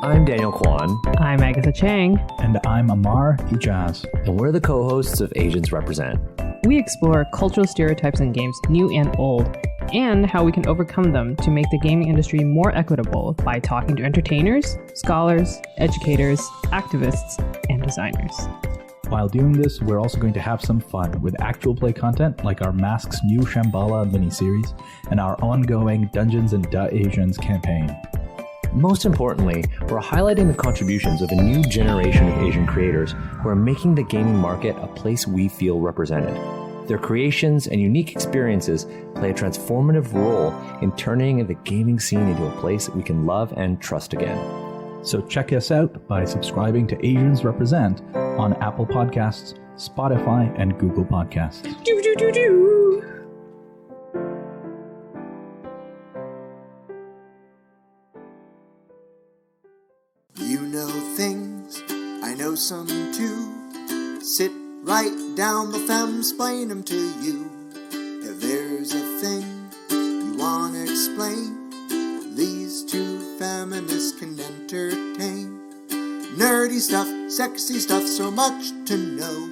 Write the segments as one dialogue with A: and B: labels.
A: I'm Daniel Kwan.
B: I'm Agatha Chang.
C: And I'm Amar Ijaz.
A: And we're the co-hosts of Asians Represent.
B: We explore cultural stereotypes in games, new and old, and how we can overcome them to make the gaming industry more equitable by talking to entertainers, scholars, educators, activists, and designers.
C: While doing this, we're also going to have some fun with actual play content like our Masks New Shambhala miniseries and our ongoing Dungeons and Duh Asians campaign.
A: Most importantly, we're highlighting the contributions of a new generation of Asian creators who are making the gaming market a place we feel represented. Their creations and unique experiences play a transformative role in turning the gaming scene into a place that we can love and trust again.
C: So check us out by subscribing to Asians Represent on Apple Podcasts, Spotify, and Google Podcasts.
D: You know things, I know some too. Sit right down, the femsplain them to you. If there's a thing you wanna explain, these two feminists can entertain. Nerdy stuff, sexy stuff, so much to know.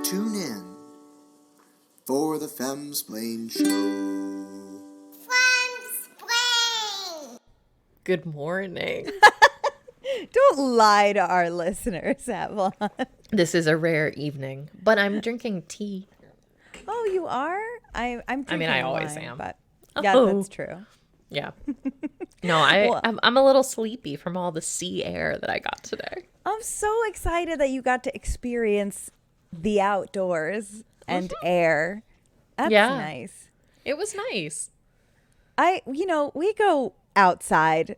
D: Tune in for the Femsplain Show.
E: Femsplain!
F: Good morning.
E: Don't lie to our listeners, Avalon.
F: This is a rare evening, but I'm drinking tea.
E: Oh, you are? I'm drinking
F: I always
E: wine,
F: am.
E: But yeah,
F: Oh.
E: that's true.
F: Yeah. No, I'm a little sleepy from all the sea air that I got today.
E: I'm so excited that you got to experience the outdoors and air. That's nice.
F: It was nice.
E: We go outside,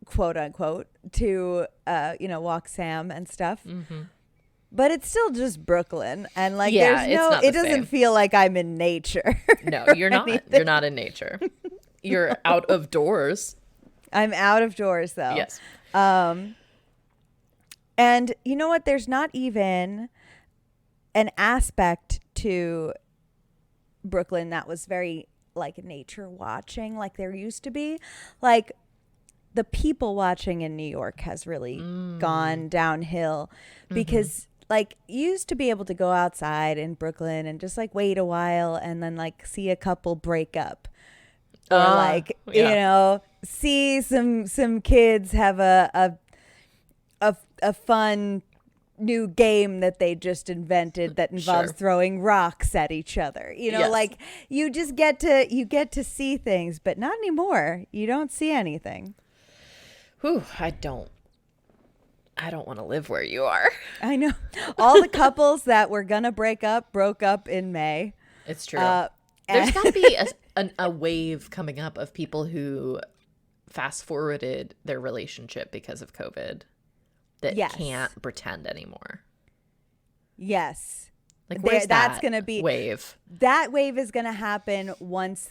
E: quote unquote, to walk Sam and stuff. Mm-hmm. But it's still just Brooklyn, and it doesn't feel like I'm in nature.
F: No, you're not. You're not in nature. You're out of doors.
E: I'm out of doors though.
F: Yes.
E: And you know what? There's not even an aspect to Brooklyn that was very like nature watching like there used to be. Like the people watching in New York has really gone downhill because like you used to be able to go outside in Brooklyn and just like wait a while and then like see a couple break up. Or see some kids have a fun new game that they just invented that involves throwing rocks at each other. Like you just get to see things, but not anymore. You don't see anything.
F: Whew, I don't want to live where you are.
E: I know. All the couples that were gonna break up broke up in May.
F: It's true. There's got to be a wave coming up of people who fast forwarded their relationship because of COVID that can't pretend anymore.
E: Yes.
F: Like where's
E: that's
F: that
E: gonna be
F: wave?
E: That wave is gonna happen once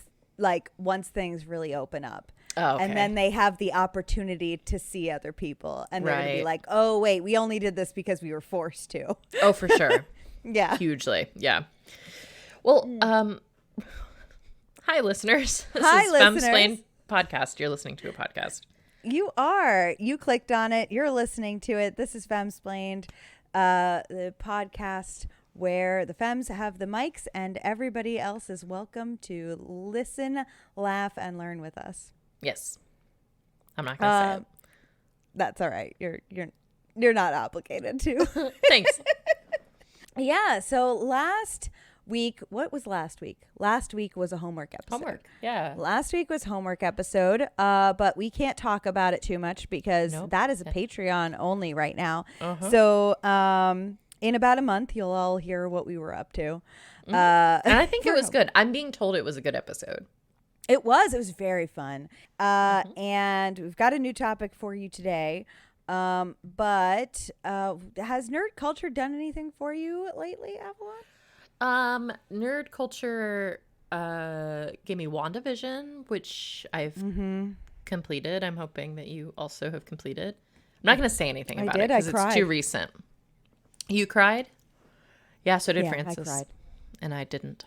E: things really open up.
F: Oh, okay.
E: And then they have the opportunity to see other people, and they're gonna be like, "Oh, wait, we only did this because we were forced to."
F: Oh, for sure.
E: Yeah,
F: hugely. Yeah. Well, hi, listeners. This is
E: listeners.
F: Femsplain Podcast. You're listening to a podcast.
E: You are. You clicked on it. You're listening to it. This is Femsplained, the podcast where the femmes have the mics and everybody else is welcome to listen, laugh, and learn with us.
F: Yes. I'm not going to say it.
E: That's all right. You're not obligated to.
F: Thanks.
E: Yeah. So last week, what was last week? Last week was a homework episode.
F: Yeah.
E: Last week was homework episode, but we can't talk about it too much because that is a Patreon only right now. Uh-huh. So in about a month, you'll all hear what we were up to.
F: And I think it was good. I'm being told it was a good episode.
E: It was very fun. And we've got a new topic for you today. But has nerd culture done anything for you lately, Avalon?
F: Nerd culture gave me WandaVision, which I've completed. I'm hoping that you also have completed. I'm not going to say anything about it because it's too recent. You cried? Yeah, so did Francis.
E: I cried.
F: And I didn't.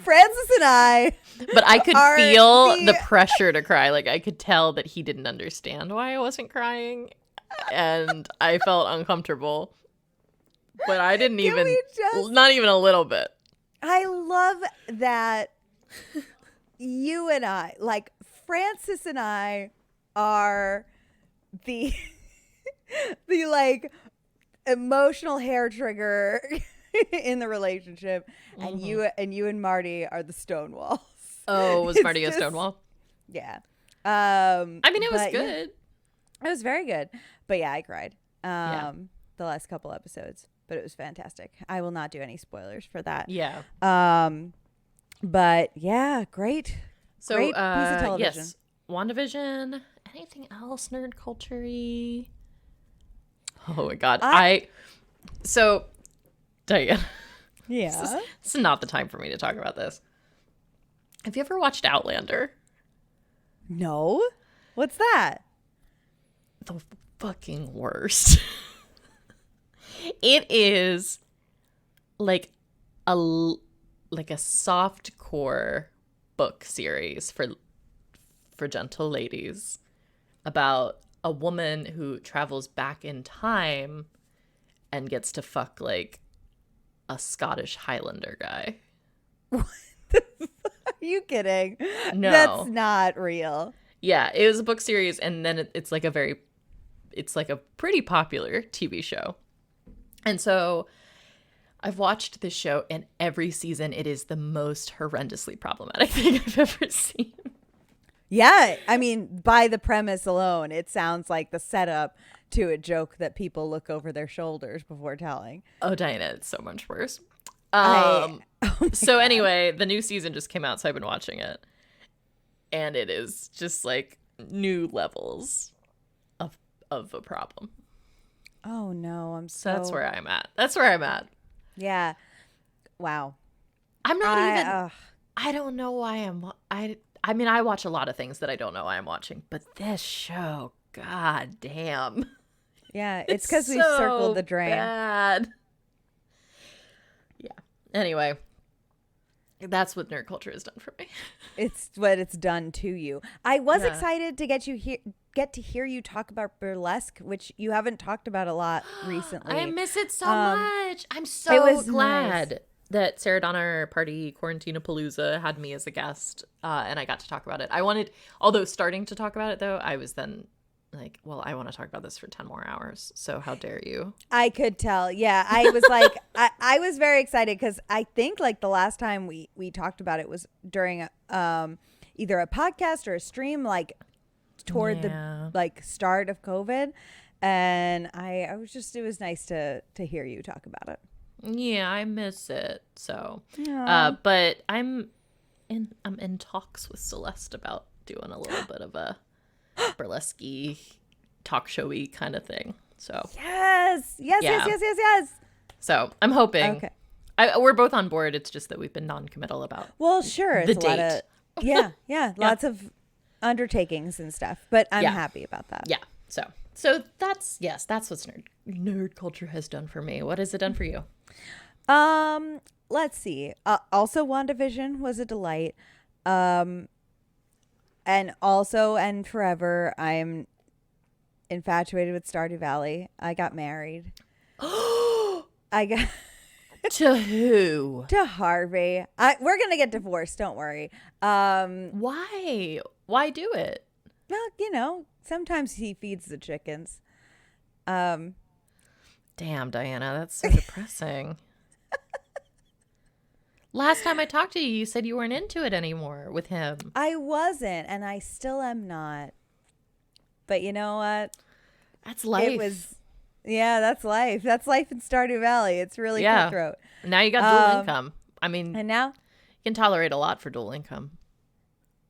E: Francis and I.
F: But I could feel the pressure to cry. Like, I could tell that he didn't understand why I wasn't crying. And I felt uncomfortable. But I didn't not even a little bit.
E: I love that you and I, like, Francis and I are the like emotional hair trigger in the relationship, and you and Marty are the Stonewalls.
F: Oh, was Marty a Stonewall?
E: Yeah.
F: I mean, it was good.
E: Yeah, it was very good. But yeah, I cried the last couple episodes, but it was fantastic. I will not do any spoilers for that.
F: Yeah.
E: But yeah, great.
F: So,
E: great piece of television.
F: Yes. WandaVision. Anything else nerd culture-y? Oh my God. So, Diane.
E: Yeah.
F: This is not the time for me to talk about this. Have you ever watched Outlander?
E: No. What's that?
F: The fucking worst. It is like a softcore book series for gentle ladies about a woman who travels back in time and gets to fuck like a Scottish Highlander guy.
E: What the fuck? Are you kidding?
F: No.
E: That's not real.
F: Yeah, it was a book series, and then it's like a pretty popular TV show. And so I've watched this show, and every season it is the most horrendously problematic thing I've ever seen.
E: Yeah, I mean, by the premise alone, it sounds like the setup to a joke that people look over their shoulders before telling.
F: Oh, Diana, it's so much worse.
E: Oh
F: so anyway, the new season just came out, so I've been watching it. And it is just like new levels of a problem.
E: Oh no,
F: So that's where I'm at. That's where I'm at.
E: Yeah. Wow.
F: I'm not even I don't know why I mean, I watch a lot of things that I don't know why I'm watching, but this show, god damn.
E: Yeah, it's because we circled the drain.
F: Bad. Yeah. Anyway, that's what nerd culture has done for me.
E: It's what it's done to you. I was excited to get to hear you talk about burlesque, which you haven't talked about a lot recently.
F: I miss it so much. I'm so glad that Sarah Donner Party Quarantinapalooza had me as a guest, and I got to talk about it. Although starting to talk about it, though, I was then like, well, I want to talk about this for 10 more hours, so how dare you?
E: I could tell. Yeah, I was like, I was very excited because I think like the last time we talked about it was during either a podcast or a stream, like toward the like start of COVID, and I was just, it was nice to hear you talk about it.
F: Yeah, I miss it. So, but I'm in talks with Celeste about doing a little bit of a burlesque-y, talk showy kind of thing. So
E: yes.
F: So I'm hoping. Okay. We're both on board. It's just that we've been non-committal about.
E: Well, sure, it's a lot of lots of undertakings and stuff. But I'm happy about that.
F: Yeah. So that's what's nerd culture has done for me. What has it done for you?
E: Let's see. Also, WandaVision was a delight. And forever, I'm infatuated with Stardew Valley. I got married. I got
F: to who?
E: To Harvey. We're gonna get divorced. Don't worry.
F: Why? Why do it?
E: Well, sometimes he feeds the chickens.
F: Damn, Diana, that's so depressing. Last time I talked to you, you said you weren't into it anymore with him.
E: I wasn't, and I still am not. But you know what?
F: That's life.
E: That's life. That's life in Stardew Valley. It's really cutthroat.
F: Now you got dual income. I mean,
E: and now
F: you can tolerate a lot for dual income.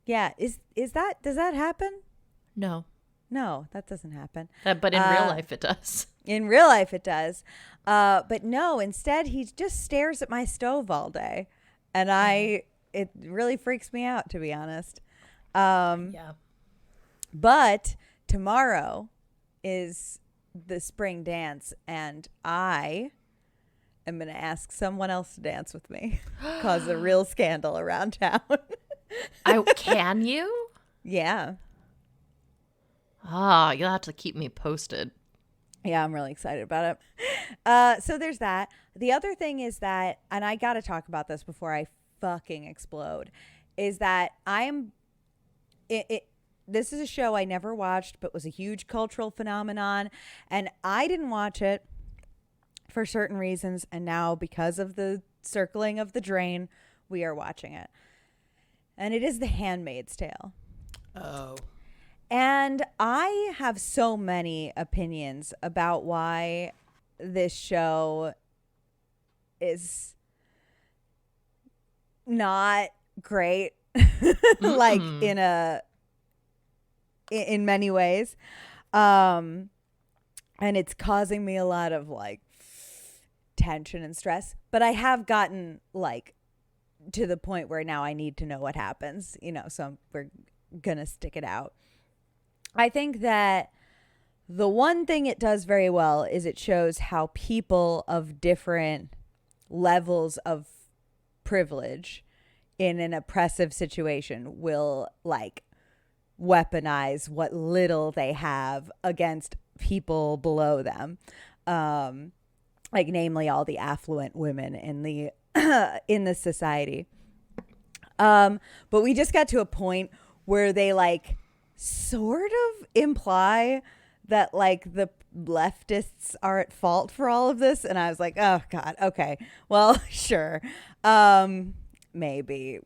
E: Yeah. Does that happen?
F: No,
E: that doesn't happen.
F: But in real life, it does.
E: In real life, it does. But no, instead, he just stares at my stove all day. And it really freaks me out, to be honest.
F: Yeah.
E: But tomorrow is the spring dance. And I am going to ask someone else to dance with me. Cause a real scandal around town.
F: Can you?
E: Yeah.
F: You'll have to keep me posted.
E: Yeah, I'm really excited about it. So there's that. The other thing is that, and I got to talk about this before I fucking explode, is that this is a show I never watched, but was a huge cultural phenomenon. And I didn't watch it for certain reasons. And now, because of the circling of the drain, we are watching it. And it is The Handmaid's Tale.
F: Oh.
E: And I have so many opinions about why this show is not great, like in many ways. And it's causing me a lot of like tension and stress. But I have gotten like to the point where now I need to know what happens, so we're going to stick it out. I think that the one thing it does very well is it shows how people of different levels of privilege in an oppressive situation will like weaponize what little they have against people below them. Like namely all the affluent women in the in the society. But we just got to a point where they like sort of imply that like the leftists are at fault for all of this, and I was like, oh god, okay, well, sure, maybe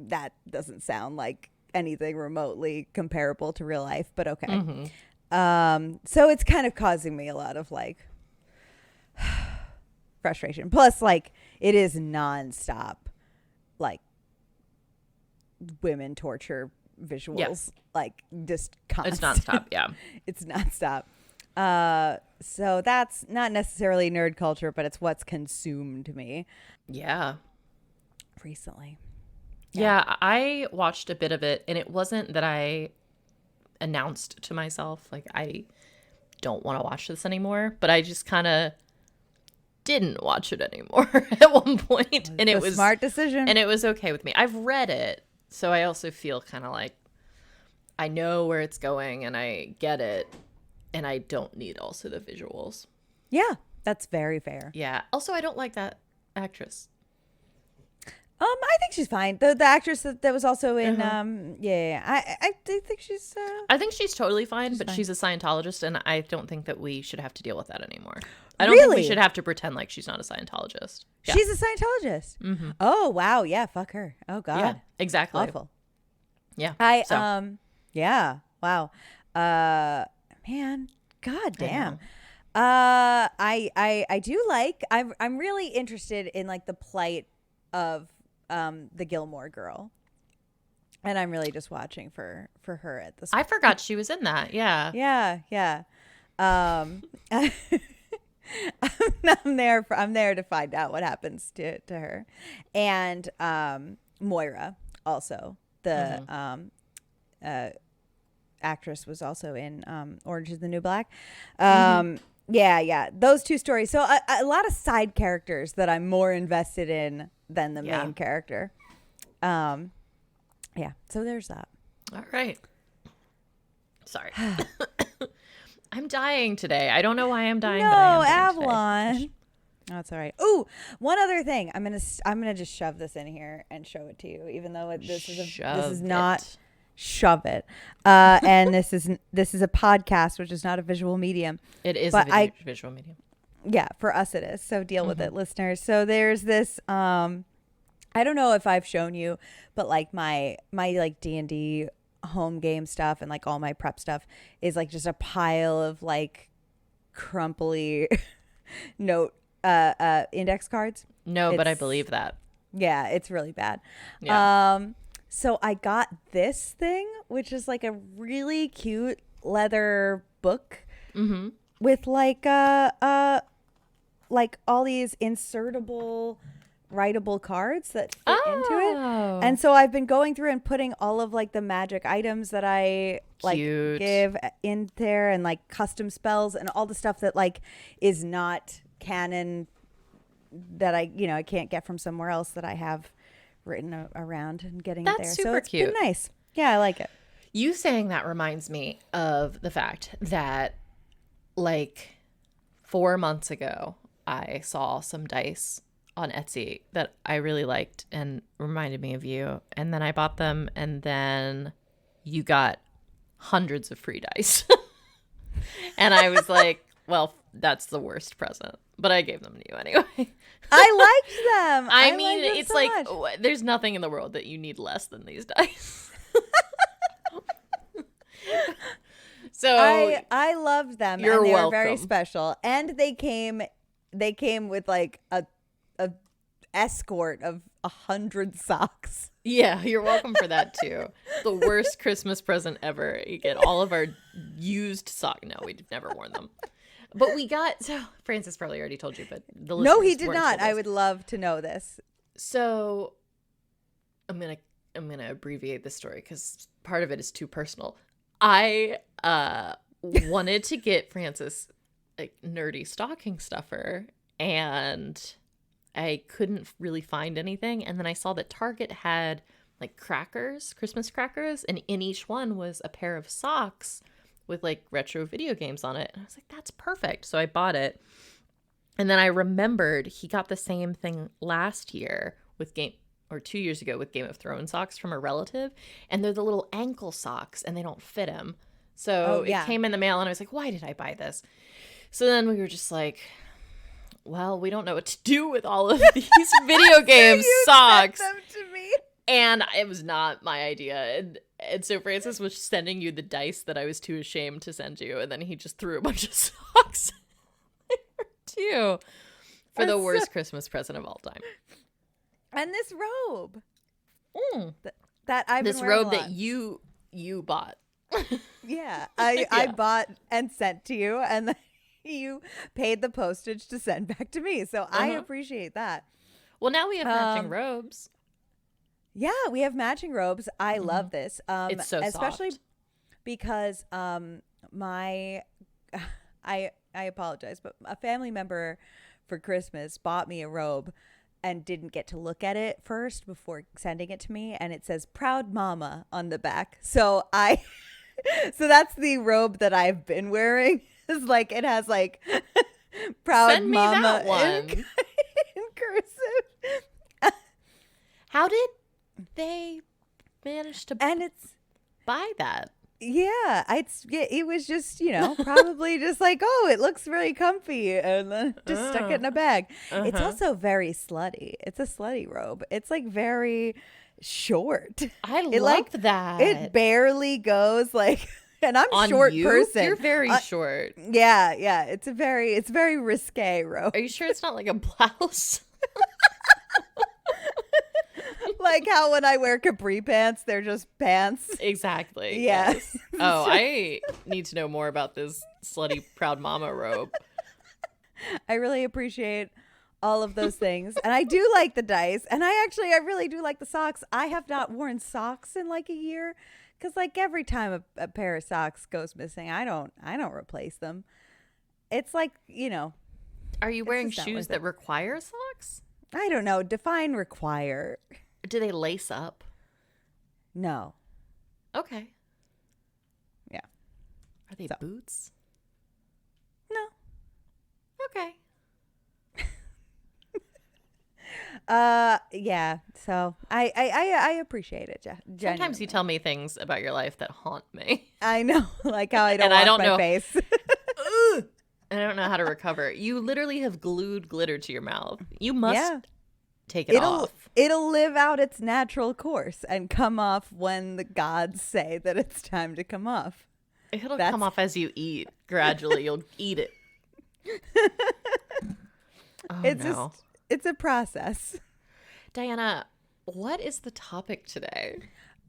E: that doesn't sound like anything remotely comparable to real life, but okay. So it's kind of causing me a lot of like frustration, plus like it is nonstop like women torture visuals, like just constant.
F: It's nonstop. Yeah.
E: It's nonstop. So that's not necessarily nerd culture, but it's what's consumed me.
F: Yeah.
E: Recently.
F: Yeah, I watched a bit of it, and it wasn't that I announced to myself like I don't want to watch this anymore, but I just kind of didn't watch it anymore at one point, and it was a
E: smart decision,
F: and it was okay with me. I've read it. So I also feel kind of like I know where it's going and I get it, and I don't need also the visuals.
E: Yeah, that's very fair.
F: Yeah. Also, I don't like that actress.
E: I think she's fine. The actress that was also in I do think she's
F: I think she's totally fine, but she's a Scientologist, and I don't think that we should have to deal with that anymore. I don't think we should have to pretend like she's not a Scientologist. Yeah.
E: She's a Scientologist. Mm-hmm. Oh wow, yeah, fuck her. Oh god.
F: Yeah, exactly.
E: Awful.
F: Yeah.
E: Yeah. Wow. Man, god damn. I do like I'm really interested in like the plight of the Gilmore Girl. And I'm really just watching for her at this point.
F: I forgot she was in that. Yeah.
E: Yeah. I'm there to find out what happens to her. And Moira also, the actress, was also in Orange is the New Black. Yeah, those two stories. So a lot of side characters that I'm more invested in than the main character. Yeah, so there's that.
F: All right. Sorry. I'm dying today. I don't know why I'm dying.
E: No,
F: but I am
E: Avalon. Oh, that's all right. Ooh, one other thing. I'm gonna just shove this in here and show it to you, even though this is not shove it. And this is a podcast, which is not a visual medium.
F: It is a visual medium.
E: Yeah, for us it is. So deal with it, listeners. So there's this. I don't know if I've shown you, but like my like D&D home game stuff and like all my prep stuff is like just a pile of like crumply note index cards.
F: No, but I believe that.
E: Yeah, it's really bad.
F: Yeah.
E: So I got this thing, which is like a really cute leather book with like all these insertable writable cards that fit into it. And so I've been going through and putting all of like the magic items that I like give in there, and like custom spells and all the stuff that like is not canon that I can't get from somewhere else that I have written around and getting it there.
F: That's super
E: so it's
F: cute.
E: been nice. Yeah, I like it.
F: You saying that reminds me of the fact that like 4 months ago, I saw some dice on Etsy that I really liked and reminded me of you. And then I bought them, and then you got hundreds of free dice. And I was like, well, that's the worst present. But I gave them to you anyway.
E: I liked them.
F: I mean,
E: liked them
F: it's
E: so
F: like,
E: much.
F: there's nothing in the world that you need less than these dice. So
E: I loved them.
F: You're
E: and they
F: welcome.
E: were very special. And they came with like a escort of 100 socks.
F: Yeah, you're welcome for that too. The worst Christmas present ever. You get all of our used socks. No, we've never worn them. But we got, so Francis probably already told you, but the
E: No, he
F: listeners
E: did
F: weren't
E: not.
F: told
E: I
F: this.
E: would love to know this.
F: So I'm gonna abbreviate this story because part of it is too personal. I wanted to get Francis a nerdy stocking stuffer, and I couldn't really find anything. And then I saw that Target had like crackers, Christmas crackers, and in each one was a pair of socks with like retro video games on it. And I was like, that's perfect. So I bought it. And then I remembered he got the same thing last year with 2 years ago with Game of Thrones socks from a relative. And they're the little ankle socks and they don't fit him. So it came in the mail and I was like, why did I buy this? So then we were just like, well, we don't know what to do with all of these video game socks.
E: Sent them to me.
F: And it was not my idea. And so Francis was sending you the dice that I was too ashamed to send you. And then he just threw a bunch of socks there too for the worst Christmas present of all time.
E: And this robe that I've
F: this
E: been wearing
F: robe that you bought.
E: Yeah, I bought and sent to you, and then you paid the postage to send back to me. So I appreciate that.
F: Well, now we have matching robes.
E: Yeah, we have matching robes. I love this.
F: It's so
E: especially
F: soft.
E: because I apologize, but a family member for Christmas bought me a robe and didn't get to look at it first before sending it to me, and it says "Proud Mama" on the back. So so that's the robe that I've been wearing. It's like it has like "Proud
F: Send me
E: Mama"
F: that one.
E: in cursive.
F: How did they manage to
E: And it's
F: buy that?
E: yeah, it was just, probably just like, oh, it looks really comfy, and then just stuck it in a bag. It's also very slutty. It's a slutty robe. It's like very short.
F: I love that.
E: It barely goes like, and I'm
F: On
E: short
F: you?
E: person.
F: You're very short.
E: Yeah. It's very risque robe.
F: Are you sure it's not like a blouse?
E: Like how when I wear capri pants, they're just pants.
F: Exactly.
E: Yeah.
F: Yes. Oh, I need to know more about this slutty proud mama robe.
E: I really appreciate all of those things. And I do like the dice. And I really do like the socks. I have not worn socks in like a year. Because like every time a pair of socks goes missing, I don't replace them. It's like,
F: Are you wearing
E: just not
F: shoes
E: worth
F: that
E: it.
F: require socks?
E: I don't know. Define require.
F: Do they lace up?
E: No.
F: Okay.
E: Yeah.
F: Are they boots?
E: No.
F: Okay.
E: Yeah. So I appreciate it.
F: Sometimes you tell me things about your life that haunt me.
E: I know, like how I don't
F: And
E: wash
F: I don't
E: my
F: know.
E: face.
F: And I don't know how to recover. You literally have glued glitter to your mouth. You must take it
E: It'll
F: off.
E: It'll live out its natural course and come off when the gods say that it's time to come off.
F: It'll come off as you eat. Gradually, you'll eat it.
E: It's a process.
F: Diana, what is the topic today?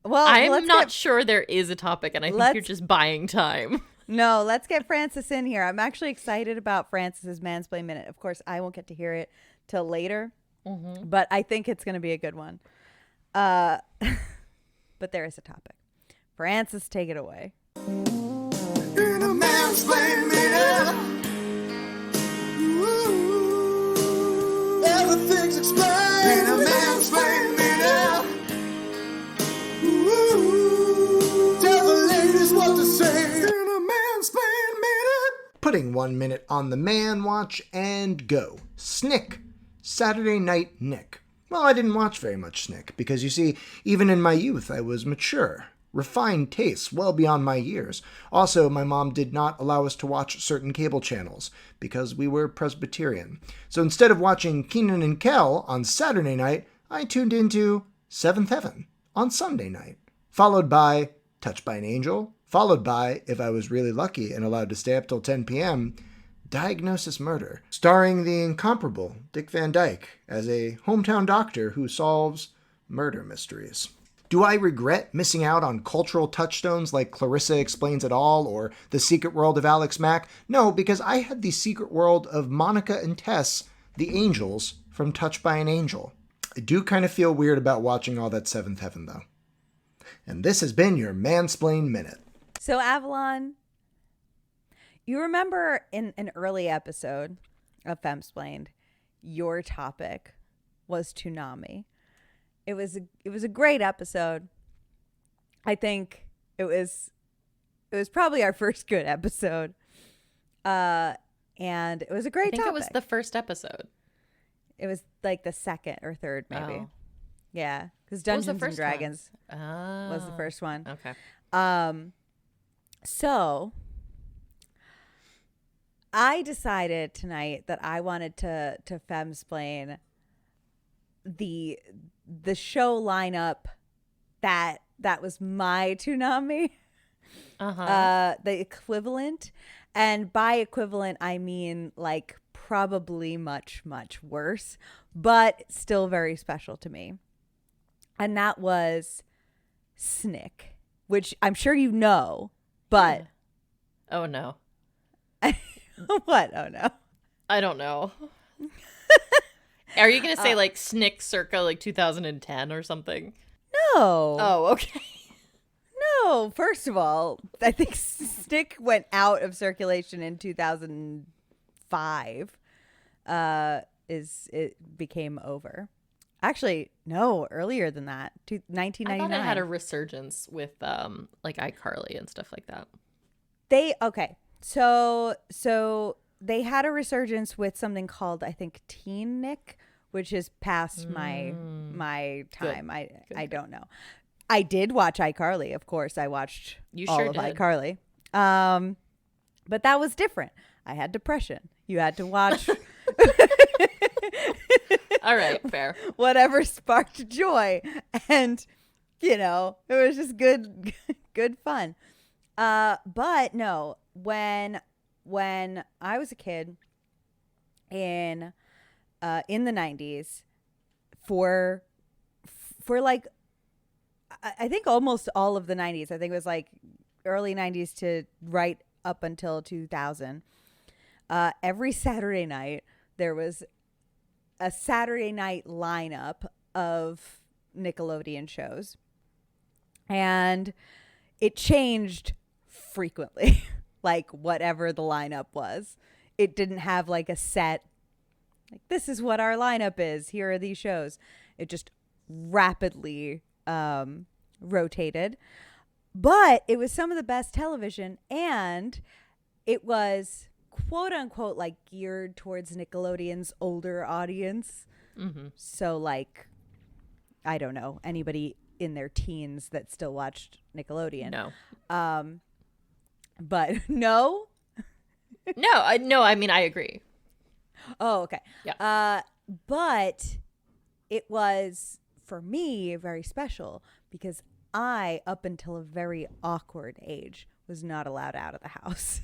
E: Well,
F: I'm not sure there is a topic, and I think you're just buying time.
E: No, let's get Francis in here. I'm actually excited about Francis's Mansplain Minute. Of course, I won't get to hear it till later, but I think it's going to be a good one. But there is a topic. Francis, take it away.
D: In a Mansplain Minute. Ooh,
G: putting 1 minute on the man watch and go. SNICK, Saturday Night Nick. Well, I didn't watch very much SNICK because, you see, even in my youth I was mature. Refined tastes well beyond my years. Also, my mom did not allow us to watch certain cable channels because we were Presbyterian. So instead of watching Kenan and Kel on Saturday night, I tuned into Seventh Heaven on Sunday night, followed by Touched by an Angel, followed by, if I was really lucky and allowed to stay up till 10 p.m., Diagnosis Murder, starring the incomparable Dick Van Dyke as a hometown doctor who solves murder mysteries. Do I regret missing out on cultural touchstones like Clarissa Explains It All or The Secret World of Alex Mack? No, because I had the secret world of Monica and Tess, the angels, from Touched by an Angel. I do kind of feel weird about watching all that Seventh Heaven, though. And this has been your Mansplain Minute.
E: So, Avalon, you remember in an early episode of Femsplained, your topic was Toonami. It was a great episode. I think it was probably our first good episode. And it was a great topic.
F: I think it was the first episode.
E: It was like the second or third, maybe.
F: Oh.
E: Yeah, because Dungeons and Dragons was the first one.
F: Okay.
E: So I decided tonight that I wanted to femsplain the show lineup that was my Toonami, the equivalent, and by equivalent I mean like probably much worse, but still very special to me, and that was SNICK, which I'm sure you know, but
F: oh no.
E: What? Oh no.
F: I don't know. Are you going to say like SNICK circa like 2010 or something?
E: No.
F: Oh, okay.
E: No, first of all, I think SNICK went out of circulation in 2005. It became over. Actually, no, earlier than that. 1999.
F: I thought it had a resurgence with like iCarly and stuff like that.
E: So they had a resurgence with something called, I think, Teen Nick, which is past my time. Good. I don't know. I did watch iCarly, of course. I watched all of iCarly. But that was different. I had depression. You had to watch
F: all right, fair.
E: Whatever sparked joy. And, it was just good fun. But no, when I was a kid in the 90s, for like, I think almost all of the 90s, I think it was like early 90s to right up until 2000, every Saturday night there was a Saturday night lineup of Nickelodeon shows, and it changed frequently. Like whatever the lineup was, it didn't have like a set, like this is what our lineup is, here are these shows. It just rapidly rotated, but it was some of the best television, and it was quote unquote like geared towards Nickelodeon's older audience. Mm-hmm. So like, I don't know, anybody in their teens that still watched Nickelodeon.
F: No.
E: But no.
F: I mean, I agree.
E: Oh, okay.
F: Yeah.
E: But it was, for me, very special because I, up until a very awkward age, was not allowed out of the house.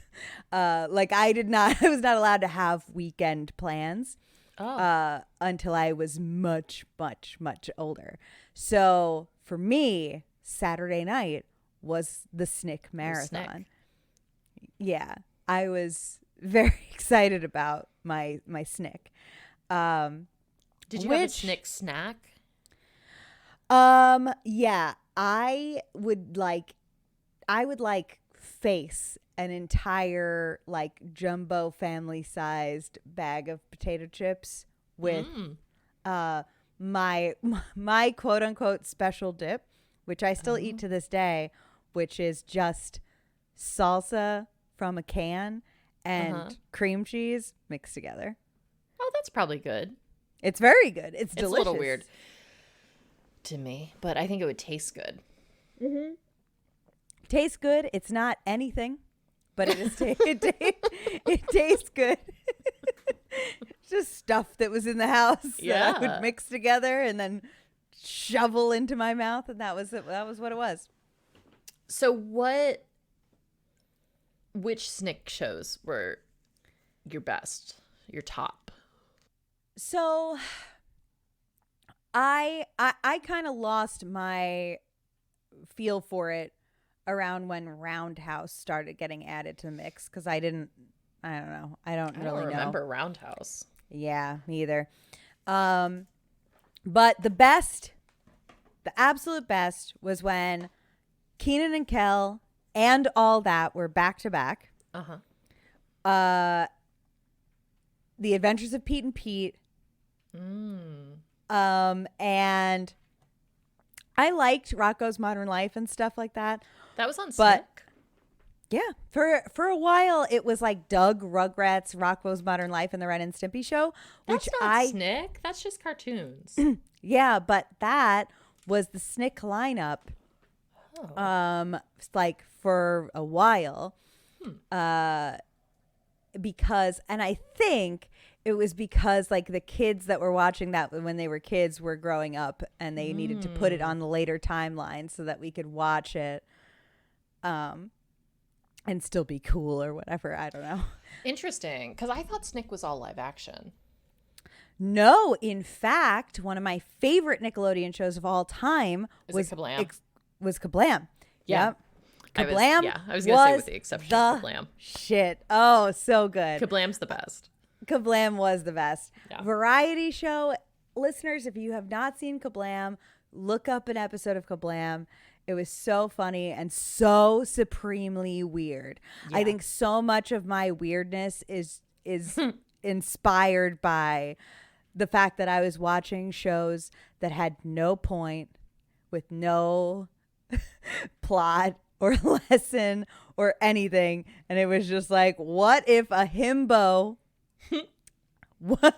E: I was not allowed to have weekend plans until I was much older. So for me, Saturday night was the SNICK marathon. Yeah, I was very excited about my SNICK.
F: Did you have a SNICK snack?
E: Yeah, I would face an entire like jumbo family sized bag of potato chips with my quote unquote special dip, which I still eat to this day, which is just salsa from a can and cream cheese mixed together.
F: Oh, that's probably good.
E: It's very good. It's delicious.
F: It's a little weird to me, but I think it would taste good.
E: Mm-hmm. Tastes good. It's not anything, but it tastes good. It's just stuff that was in the house that I would mix together and then shovel into my mouth, and that was it. That was what it was.
F: So which SNICK shows were your best, your top?
E: So I kind of lost my feel for it around when Roundhouse started getting added to the mix, because I don't know. I don't really
F: remember Roundhouse.
E: Yeah, me either. But the absolute best was when Kenan and Kel and All That were back to back. The Adventures of Pete and Pete. And I liked Rocko's Modern Life and stuff like that.
F: That was on
E: but
F: SNICK.
E: Yeah, for a while it was like Doug, Rugrats, Rocko's Modern Life, and the Ren and Stimpy Show,
F: That's not SNICK. That's just cartoons.
E: Yeah, but that was the SNICK lineup. Like for a while, because, and I think it was because like the kids that were watching that when they were kids were growing up, and they needed to put it on the later timeline so that we could watch it, and still be cool or whatever. I don't know.
F: Interesting, because I thought SNICK was all live action.
E: No, in fact, one of my favorite Nickelodeon shows of all time was
F: Kablam.
E: Was Kablam.
F: Yeah.
E: Yep. Kablam.
F: I was going to say with the exception of Kablam.
E: Shit. Oh, so good.
F: Kablam's the best.
E: Kablam was the best.
F: Yeah.
E: Variety show. Listeners, if you have not seen Kablam, look up an episode of Kablam. It was so funny and so supremely weird. Yeah. I think so much of my weirdness is inspired by the fact that I was watching shows that had no point, with no plot or lesson or anything, and it was just like, what if a himbo what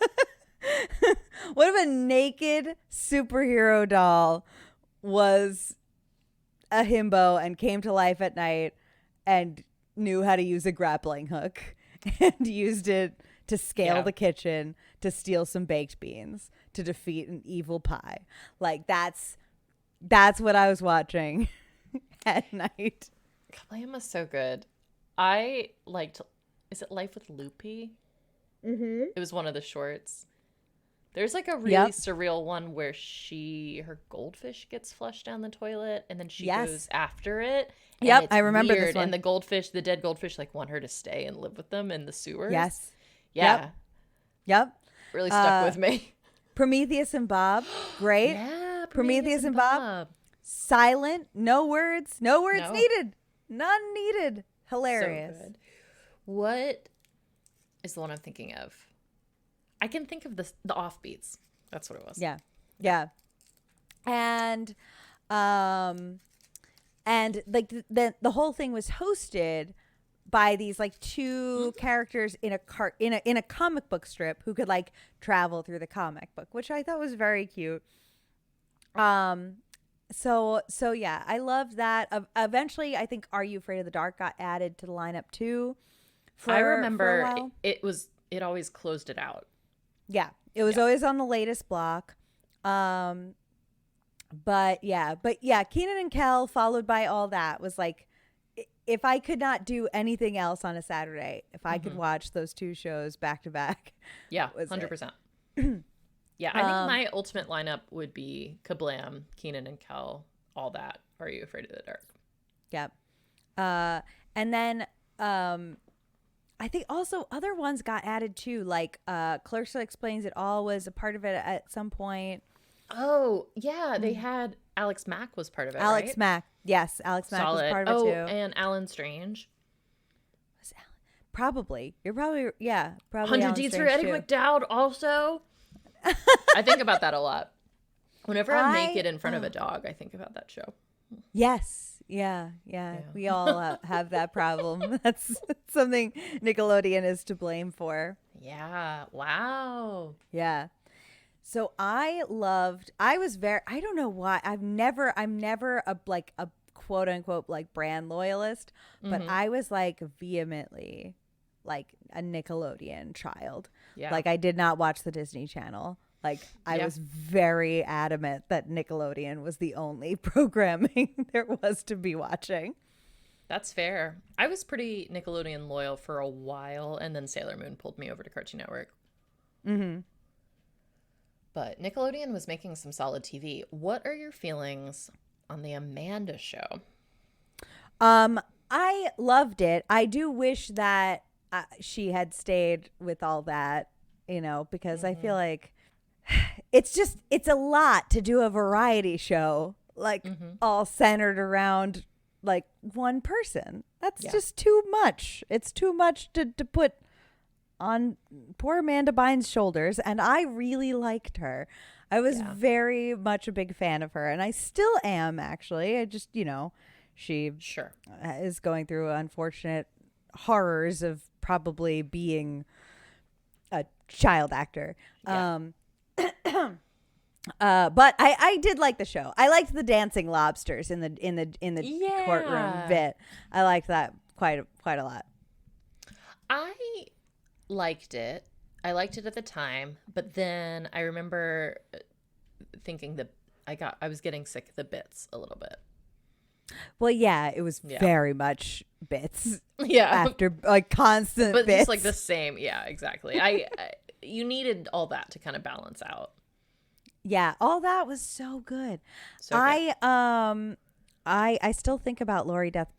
E: if a naked superhero doll was a himbo and came to life at night and knew how to use a grappling hook and used it to scale the kitchen, to steal some baked beans, to defeat an evil pie? Like that's what I was watching at night.
F: Kablam was so good. I liked, is it Life with Loopy?
E: Mm-hmm.
F: It was one of the shorts. There's like a really surreal one where her goldfish gets flushed down the toilet, and then she goes after it.
E: Yep, I remember this one.
F: And the dead goldfish like want her to stay and live with them in the sewers.
E: Yes.
F: Yeah.
E: Yep.
F: Really stuck with me.
E: Prometheus and Bob. Great.
F: Yeah.
E: Prometheus and Bob. Silent. No words. No words needed. None needed. Hilarious.
F: So good. What is the one I'm thinking of? I can think of the Offbeats. That's what it was.
E: Yeah. Yeah. And like the whole thing was hosted by these like two characters in a comic book strip who could like travel through the comic book, which I thought was very cute. So yeah, I loved that. Eventually, I think Are You Afraid of the Dark got added to the lineup too.
F: I remember it always closed it out.
E: Yeah, it was always on the latest block. But yeah, Kenan and Kel followed by All That was like, if I could not do anything else on a Saturday, if I could watch those two shows back to back.
F: Yeah, 100%. Yeah, I think my ultimate lineup would be Kablam, Kenan and Kel, All That. Are You Afraid of the Dark?
E: Yep. And then I think also other ones got added too, like Clarissa Explains It All was a part of it at some point.
F: Oh, yeah, they had Alex Mack was part of it,
E: Alex
F: right?
E: Mack. Yes, Alex Mack was part of it too.
F: And Alan Strange.
E: Was Alan? Probably. You're probably, probably
F: 100
E: Alan
F: Deeds for
E: Strange
F: Eddie
E: too.
F: McDowd also. I think about that a lot. Whenever I'm naked in front of a dog, I think about that show.
E: Yes. Yeah. We all have that problem. That's something Nickelodeon is to blame for.
F: Yeah. Wow.
E: Yeah. So I don't know why. I'm never a quote unquote like brand loyalist, but I was like vehemently like a Nickelodeon child.
F: Yeah.
E: Like I did not watch the Disney Channel. Like I was very adamant that Nickelodeon was the only programming there was to be watching.
F: That's fair. I was pretty Nickelodeon loyal for a while, and then Sailor Moon pulled me over to Cartoon Network.
E: Mm-hmm.
F: But Nickelodeon was making some solid TV. What are your feelings on the Amanda Show?
E: I loved it. I do wish that she had stayed with all that, because I feel like it's a lot to do a variety show, like all centered around like one person. That's just too much. It's too much to put on poor Amanda Bynes' shoulders. And I really liked her. I was very much a big fan of her. And I still am, actually. I just, she is going through unfortunate horrors of probably being a child actor.
F: Yeah.
E: But I did like the show. I liked the dancing lobsters in the courtroom bit. I liked that quite a lot.
F: I liked it. I liked it at the time, but then I remember thinking that I was getting sick of the bits a little bit.
E: Well, yeah, it was very much bits.
F: Yeah,
E: after like constant,
F: but
E: bits.
F: just like the same. Yeah, exactly. You needed all that to kind of balance out.
E: Yeah, all that was so good.
F: So good.
E: I still think about Lori Beth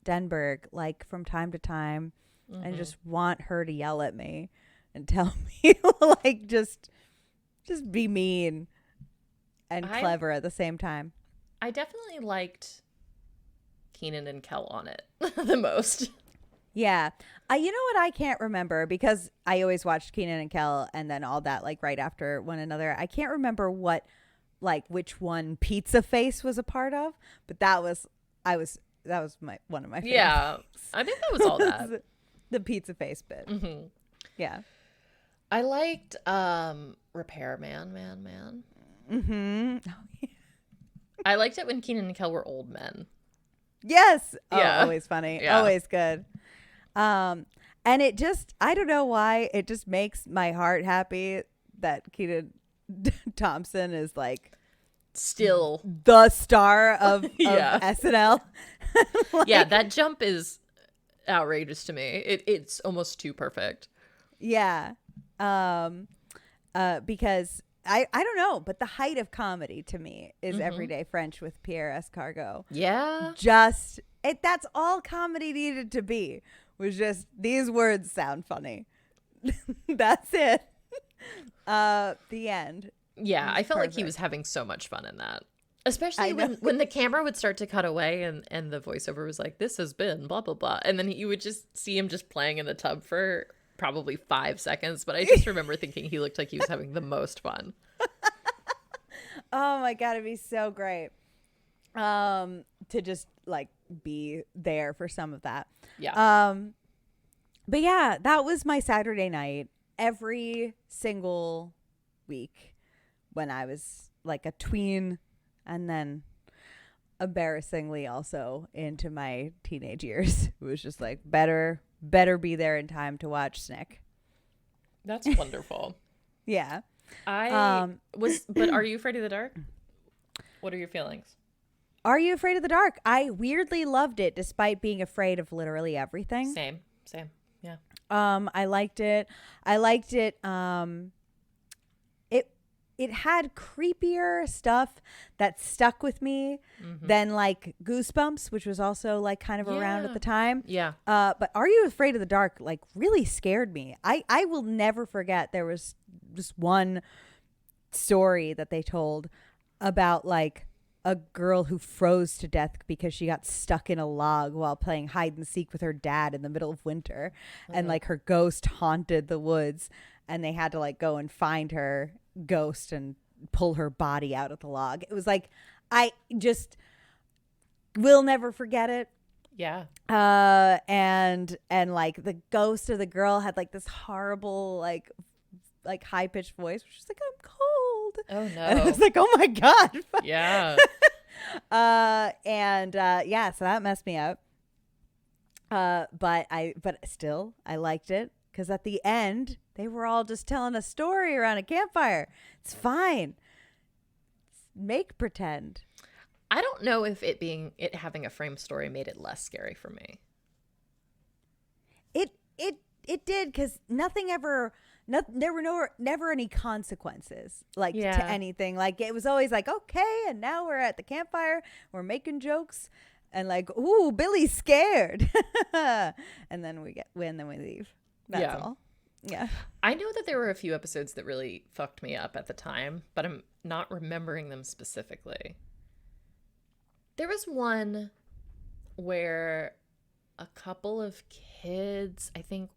E: Denberg like from time to time, and just want her to yell at me and tell me like just be mean and clever at the same time.
F: I definitely liked Keenan and Kel on it the most.
E: Yeah. You know what I can't remember, because I always watched Keenan and Kel and then all that like right after one another. I can't remember which one Pizza Face was a part of, but that was one of my favorite.
F: Yeah. I think that was all that.
E: The Pizza Face bit.
F: Mm-hmm.
E: Yeah.
F: I liked Repairman Man.
E: Mm-hmm. Oh, yeah.
F: I liked it when Keenan and Kel were old men.
E: Yes. Oh,
F: yeah.
E: Always funny.
F: Yeah.
E: Always good. And it just, I don't know why, it just makes my heart happy that Kenan Thompson is like
F: still
E: the star of SNL.
F: Like, yeah, that jump is outrageous to me. It's almost too perfect.
E: Yeah. Because I don't know, but the height of comedy to me is Everyday French with Pierre Escargot.
F: Yeah.
E: That's all comedy needed to be, was just these words sound funny. That's it. The end.
F: Yeah, I felt like he was having so much fun in that. Especially when the camera would start to cut away and the voiceover was like, this has been blah, blah, blah. And then you would just see him just playing in the tub for probably 5 seconds. But I just remember thinking he looked like he was having the most fun.
E: Oh my God, it'd be so great to just like be there for some of that.
F: Yeah.
E: But yeah, that was my Saturday night every single week when I was like a tween, and then embarrassingly also into my teenage years. It was just like better be there in time to watch SNICK.
F: That's wonderful.
E: Yeah.
F: But Are You Afraid of the Dark? What are your feelings?
E: Are You Afraid of the Dark? I weirdly loved it despite being afraid of literally everything.
F: Same. Yeah.
E: I liked it. It had creepier stuff that stuck with me than like Goosebumps, which was also like kind of around at the time.
F: Yeah.
E: But Are You Afraid of the Dark like really scared me. I will never forget, there was just one story that they told about like a girl who froze to death because she got stuck in a log while playing hide and seek with her dad in the middle of winter. And like her ghost haunted the woods, and they had to like go and find her ghost and pull her body out of the log. It was like, We'll never forget it.
F: Yeah.
E: And like the ghost of the girl had like this horrible like high pitched voice. She's like, I'm cold.
F: Oh no.
E: And I was like, oh my God.
F: Yeah.
E: Yeah, so that messed me up. But still I liked it because at the end they were all just telling a story around a campfire. It's fine. Make pretend.
F: I don't know if it having a frame story made it less scary for me.
E: It did, because there were never any consequences to anything. Like it was always like, okay, and now we're at the campfire, we're making jokes, and like, ooh, Billy's scared, and then we leave. That's all. Yeah.
F: I know that there were a few episodes that really fucked me up at the time, but I'm not remembering them specifically. There was one where a couple of kids, I think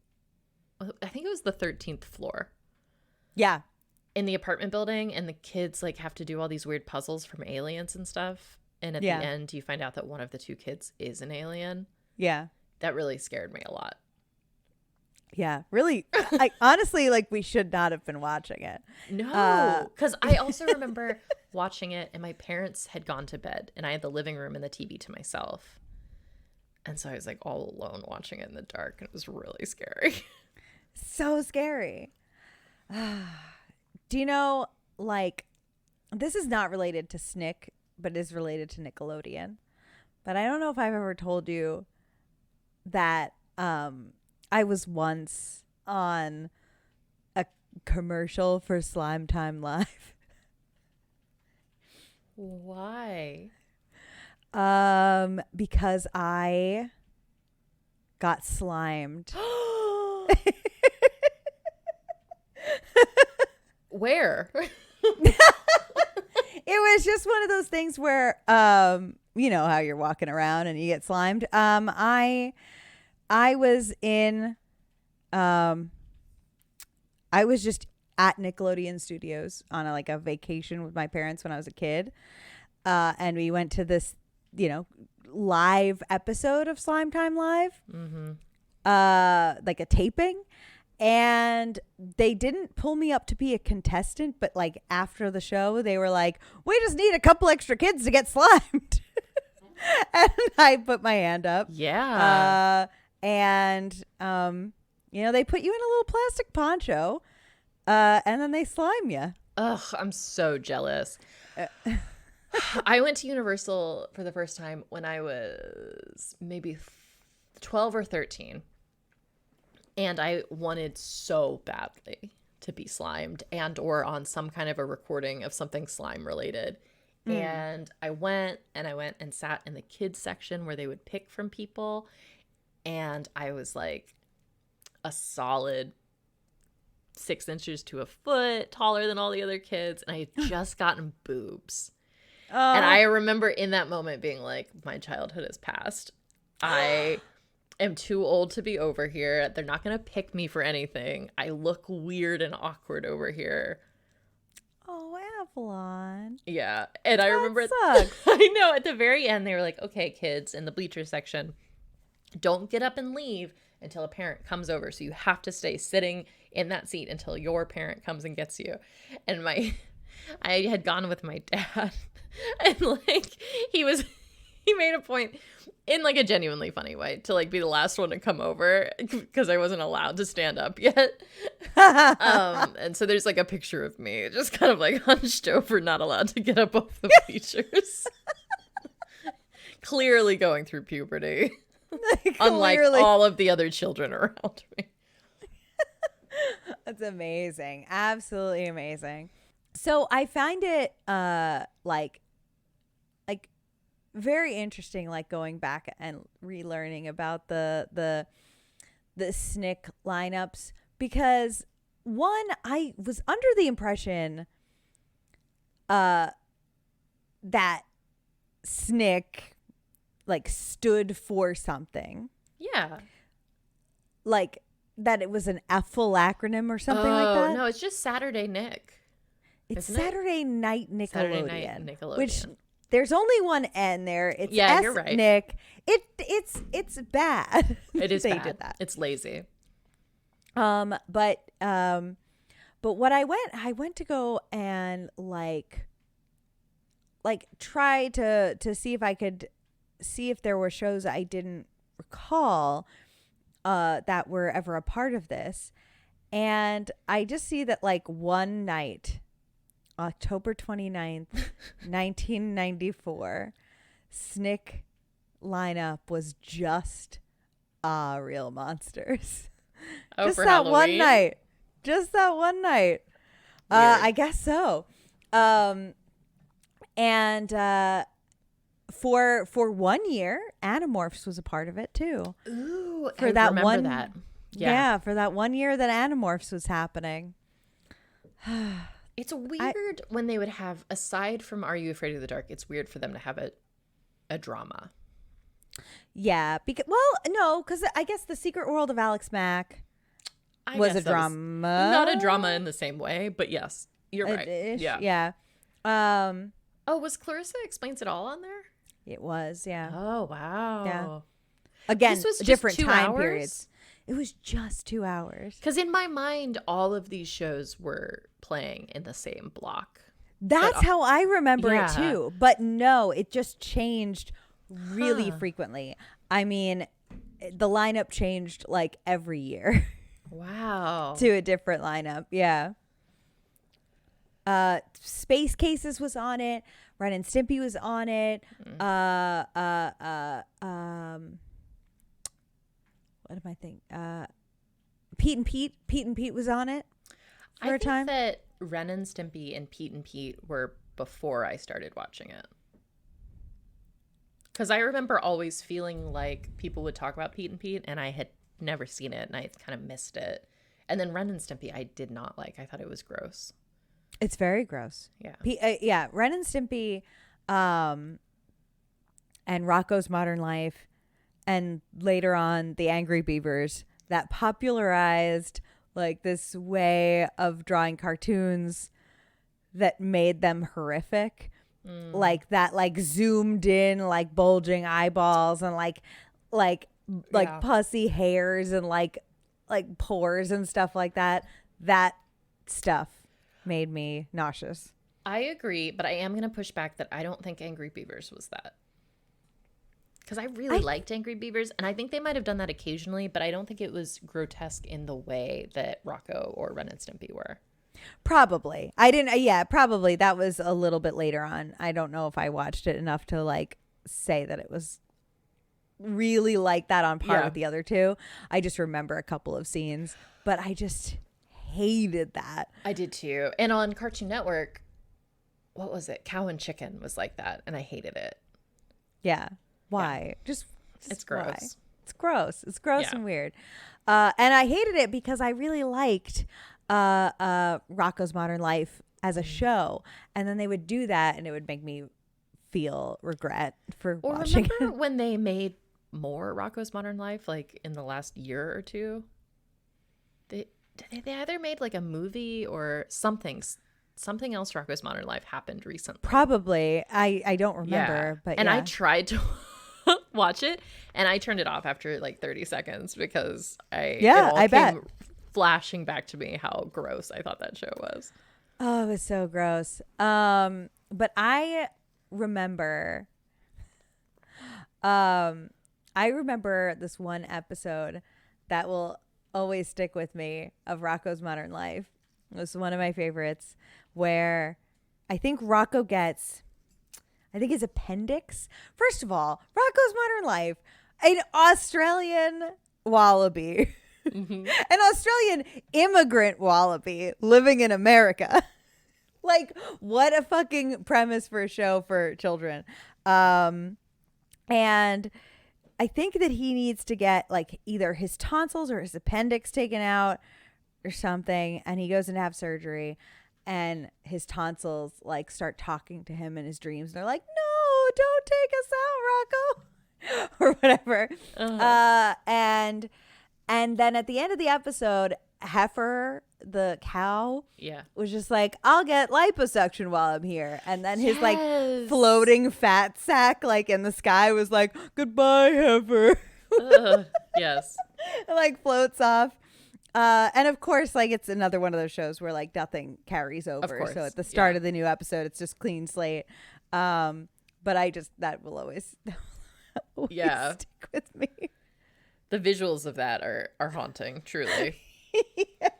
F: it was the 13th floor.
E: Yeah.
F: In the apartment building, and the kids like have to do all these weird puzzles from aliens and stuff. And at the end, you find out that one of the two kids is an alien.
E: Yeah.
F: That really scared me a lot.
E: Yeah, really. I honestly, like, we should not have been watching it.
F: No, because I also remember watching it, and my parents had gone to bed, and I had the living room and the TV to myself. And so I was like all alone watching it in the dark, and it was really scary.
E: So scary. Do you know, like, this is not related to SNICK, but is related to Nickelodeon. But I don't know if I've ever told you that I was once on a commercial for Slime Time Live.
F: Why?
E: Because I got slimed.
F: Where?
E: It was just one of those things where, you know how you're walking around and you get slimed. I was just at Nickelodeon Studios on a vacation with my parents when I was a kid. And we went to this, live episode of Slime Time Live, like a taping. And they didn't pull me up to be a contestant, but like after the show, they were like, we just need a couple extra kids to get slimed. And I put my hand up.
F: Yeah.
E: And they put you in a little plastic poncho, and then they slime you.
F: Ugh, I'm so jealous. I went to Universal for the first time when I was maybe 12 or 13. And I wanted so badly to be slimed and or on some kind of a recording of something slime related. And I went and sat in the kids section where they would pick from people. And I was like a solid 6 inches to a foot taller than all the other kids. And I had just gotten boobs. And I remember in that moment being like, my childhood has passed. I am too old to be over here. They're not going to pick me for anything. I look weird and awkward over here.
E: Oh, Avalon.
F: Yeah. And I remember,
E: sucks.
F: I know, at the very end, they were like, okay, kids in the bleacher section, don't get up and leave until a parent comes over. So you have to stay sitting in that seat until your parent comes and gets you. And I had gone with my dad, and like he made a point in like a genuinely funny way to like be the last one to come over because I wasn't allowed to stand up yet. And so there's like a picture of me just kind of like hunched over, not allowed to get up off the bleachers. Clearly going through puberty. Unlike all of the other children around me.
E: That's amazing. Absolutely amazing. So I find it like very interesting, like going back and relearning about the SNICK lineups, because one, I was under the impression that SNICK like stood for something.
F: Yeah.
E: Like that it was an full acronym or something like that.
F: No, it's just Saturday Nick.
E: It's Saturday Night Nickelodeon.
F: Saturday Night Nickelodeon.
E: Which There's only one N there. It's
F: you're right.
E: SNICK. It's bad.
F: It is
E: they
F: bad.
E: did that.
F: It's lazy.
E: But what I went to go and like try to see if I could see if there were shows I didn't recall that were ever a part of this. And I just see that like one night, October 29th, 1994, SNICK lineup was just Real Monsters.
F: Oh,
E: just
F: for
E: that
F: Halloween?
E: one night. Just that one night. I guess so. And for 1 year, Animorphs was a part of it too.
F: Ooh,
E: for
F: I
E: that
F: remember
E: one,
F: that.
E: Yeah, for that 1 year that Animorphs was happening.
F: It's weird when they would have, aside from Are You Afraid of the Dark, it's weird for them to have a drama.
E: Yeah, because I guess The Secret World of Alex Mack was a drama.
F: Not a drama in the same way, but yes, you're right.
E: Yeah.
F: Was Clarissa Explains It All on there?
E: It was, yeah.
F: Oh, wow.
E: Yeah. Again,
F: this was
E: different
F: just 2
E: time
F: hours?
E: periods. It was just 2 hours.
F: Because in my mind, all of these shows were playing in the same block.
E: That's how I remember
F: yeah.
E: it too. But no, it just changed really frequently. I mean, the lineup changed like every year.
F: Wow.
E: To a different lineup. Yeah. Space Cases was on it. Ren and Stimpy was on it. What am I thinking? Pete and Pete was on it for a time.
F: I think that Ren and Stimpy and Pete were before I started watching it. Because I remember always feeling like people would talk about Pete and I had never seen it and I kind of missed it. And then Ren and Stimpy I did not like. I thought it was gross.
E: It's very gross.
F: Yeah.
E: Ren and Stimpy and Rocko's Modern Life and later on the Angry Beavers that popularized like this way of drawing cartoons that made them horrific. Like that, like zoomed in, like bulging eyeballs and like pussy hairs and like pores and stuff like that. That stuff made me nauseous.
F: I agree, but I am going to push back that I don't think Angry Beavers was that. Because I really liked Angry Beavers, and I think they might have done that occasionally, but I don't think it was grotesque in the way that Rocko or Ren and Stimpy were.
E: Probably. I didn't. Yeah, probably. That was a little bit later on. I don't know if I watched it enough to like say that it was really like that on par with the other two. I just remember a couple of scenes, but I just hated that.
F: I did too. And on Cartoon Network, what was it? Cow and Chicken was like that, and I hated it.
E: Yeah. Why?
F: Yeah. It's gross.
E: Why? It's gross. It's gross and weird. And I hated it because I really liked Rocko's Modern Life as a show, and then they would do that and it would make me feel regret for watching it.
F: Remember when they made more Rocko's Modern Life like in the last year or two? They either made like a movie or something else. Rocko's Modern Life happened recently.
E: Probably. I don't remember, but
F: I tried to watch it and I turned it off after like 30 seconds because I bet flashing back to me how gross I thought that show was.
E: Oh, it was so gross. But I remember this one episode that will always stick with me of Rocko's Modern Life. It was one of my favorites where I think Rocko gets, his appendix. First of all, Rocko's Modern Life, an Australian wallaby. Mm-hmm. An Australian immigrant wallaby living in America. Like, what a fucking premise for a show for children. And I think that he needs to get like either his tonsils or his appendix taken out or something. And he goes in to have surgery and his tonsils like start talking to him in his dreams. And they're like, no, don't take us out, Rocko. Or whatever. Uh-huh. And then at the end of the episode, heifer, the cow,
F: Yeah.
E: was just like, I'll get liposuction while I'm here. And then his like floating fat sack like in the sky was like, goodbye, heifer.
F: Yes.
E: It like floats off. And of course, like it's another one of those shows where like nothing carries over. So at the start of the new episode, it's just clean slate. But that will always stick with me.
F: The visuals of that are haunting, truly.
E: Yes.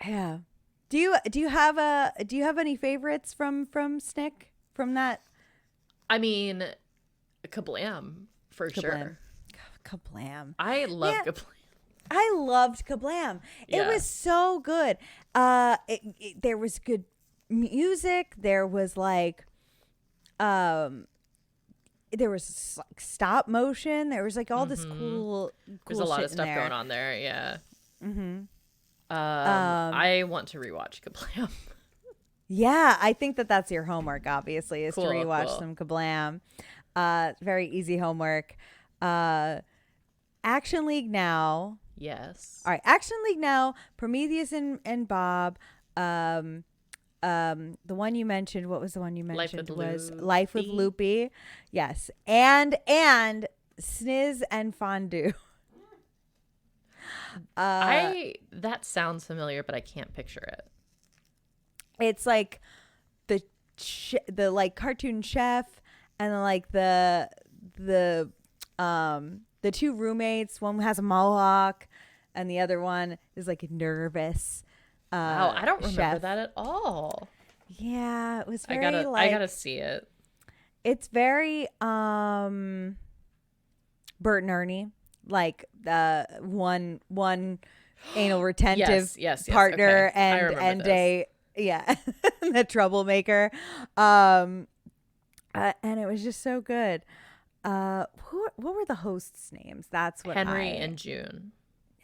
E: Yeah. Do you have any favorites from SNICK from that?
F: I mean, Kablam for sure.
E: Kablam.
F: I love Kablam.
E: I loved Kablam. It was so good. There was good music. There was like, there was like stop motion. There was like all this cool.
F: There's a lot of stuff going on there. Yeah. I want to rewatch Kablam.
E: Yeah, I think that's your homework. Obviously, is to rewatch some Kablam. Very easy homework. Action League Now.
F: Yes.
E: All right, Action League Now. Prometheus and Bob. The one you mentioned, what was the one you mentioned? Life with Loopy. Yes. And Sniz and Fondue.
F: That sounds familiar, but I can't picture it.
E: It's like the like cartoon chef and like the two roommates. One has a mohawk and the other one is like nervous.
F: Wow, I don't remember that at all.
E: Yeah, it was very
F: I gotta see it.
E: It's very Bert and Ernie, like one anal retentive partner and a the troublemaker. And it was just so good. What were the hosts' names? That's what
F: Henry and June.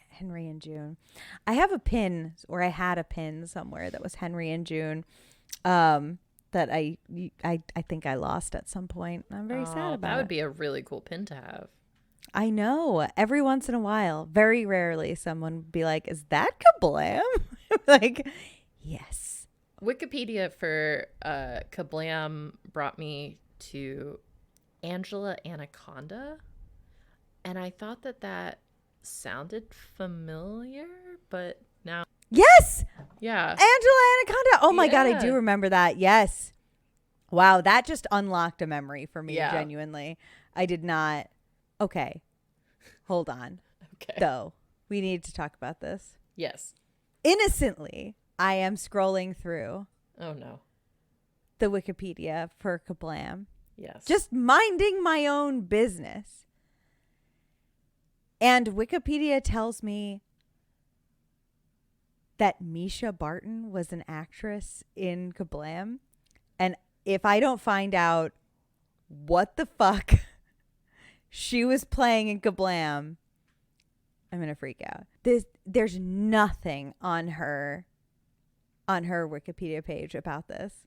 E: Henry and June. I have a pin, or I had a pin somewhere that was Henry and June, that I think I lost at some point. I'm very sad about it.
F: That would be a really cool pin to have.
E: I know. Every once in a while, very rarely, someone would be like, "Is that Kablam?" Like, yes.
F: Wikipedia for Kablam brought me to Angela Anaconda, and I thought that sounded familiar, but now
E: yes,
F: yeah,
E: Angela Anaconda. Oh my god, I do remember that. Yes, wow, that just unlocked a memory for me. Genuinely, I did not. Okay, hold on.
F: Okay,
E: though we need to talk about this.
F: Yes,
E: innocently, I am scrolling through.
F: Oh no,
E: the Wikipedia for Kablam.
F: Yes,
E: just minding my own business. And Wikipedia tells me that Misha Barton was an actress in Kablam. And if I don't find out what the fuck she was playing in Kablam, I'm going to freak out. There's nothing on her Wikipedia page about this.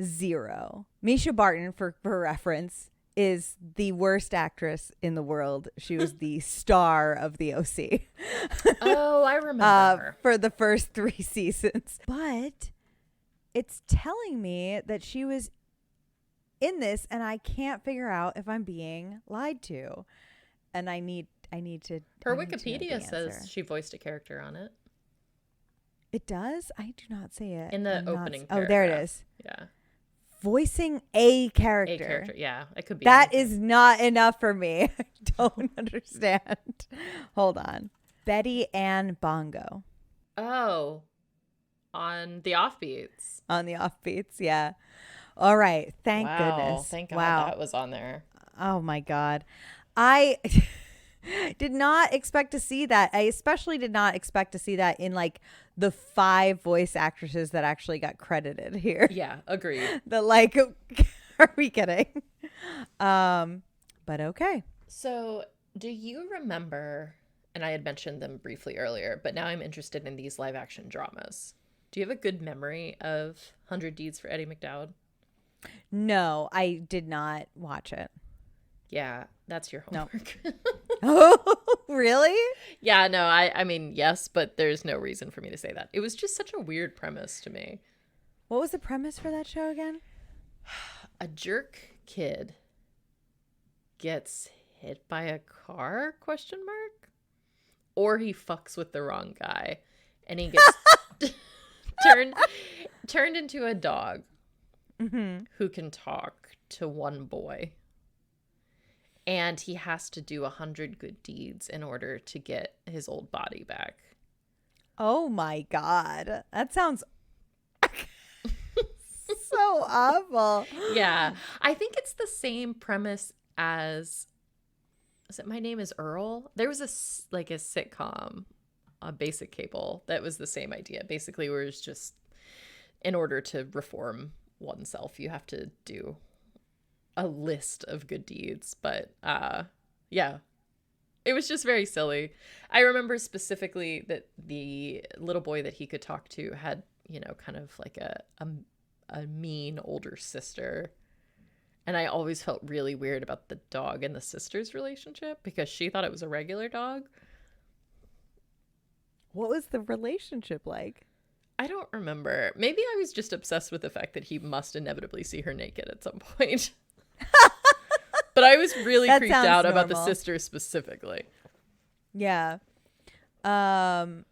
E: Zero. Misha Barton, for reference, is the worst actress in the world. She was the star of the OC.
F: Oh, I remember her.
E: For the first 3 seasons. But it's telling me that she was in this, and I can't figure out if I'm being lied to. And I need to.
F: Her Wikipedia says she voiced a character on it.
E: It does? I do not see it.
F: In the opening
E: paragraph. Oh, there it is.
F: Yeah.
E: Voicing a character.
F: A character, yeah. It could be.
E: That is not enough for me. I don't understand. Hold on. Betty Ann Bongo.
F: Oh. On the Offbeats.
E: On the Offbeats, yeah. All right. Thank goodness.
F: Thank God that was on there.
E: Oh, my God. I did not expect to see that. I especially did not expect to see that in like the 5 voice actresses that actually got credited here.
F: Yeah, agreed.
E: Are we kidding? But okay.
F: So do you remember, and I had mentioned them briefly earlier, but now I'm interested in these live action dramas. Do you have a good memory of 100 Deeds for Eddie McDowd?
E: No, I did not watch it.
F: Yeah, that's your homework.
E: Nope. Oh, really?
F: Yeah, no, I mean, yes, but there's no reason for me to say that. It was just such a weird premise to me.
E: What was the premise for that show again?
F: A jerk kid gets hit by a car, ? Or he fucks with the wrong guy and he gets turned into a dog who can talk to one boy. And he has to do 100 good deeds in order to get his old body back.
E: Oh my God. That sounds so awful.
F: Yeah. I think it's the same premise as, is it My Name is Earl? There was a sitcom on basic cable that was the same idea. Basically, where it's just, in order to reform oneself, you have to do a list of good deeds. But yeah, it was just very silly. I remember specifically that the little boy that he could talk to had, kind of like a mean older sister. And I always felt really weird about the dog and the sister's relationship because she thought it was a regular dog.
E: What was the relationship like?
F: I don't remember. Maybe I was just obsessed with the fact that he must inevitably see her naked at some point. But I was really creeped out about the sister specifically.
E: Yeah. Wow.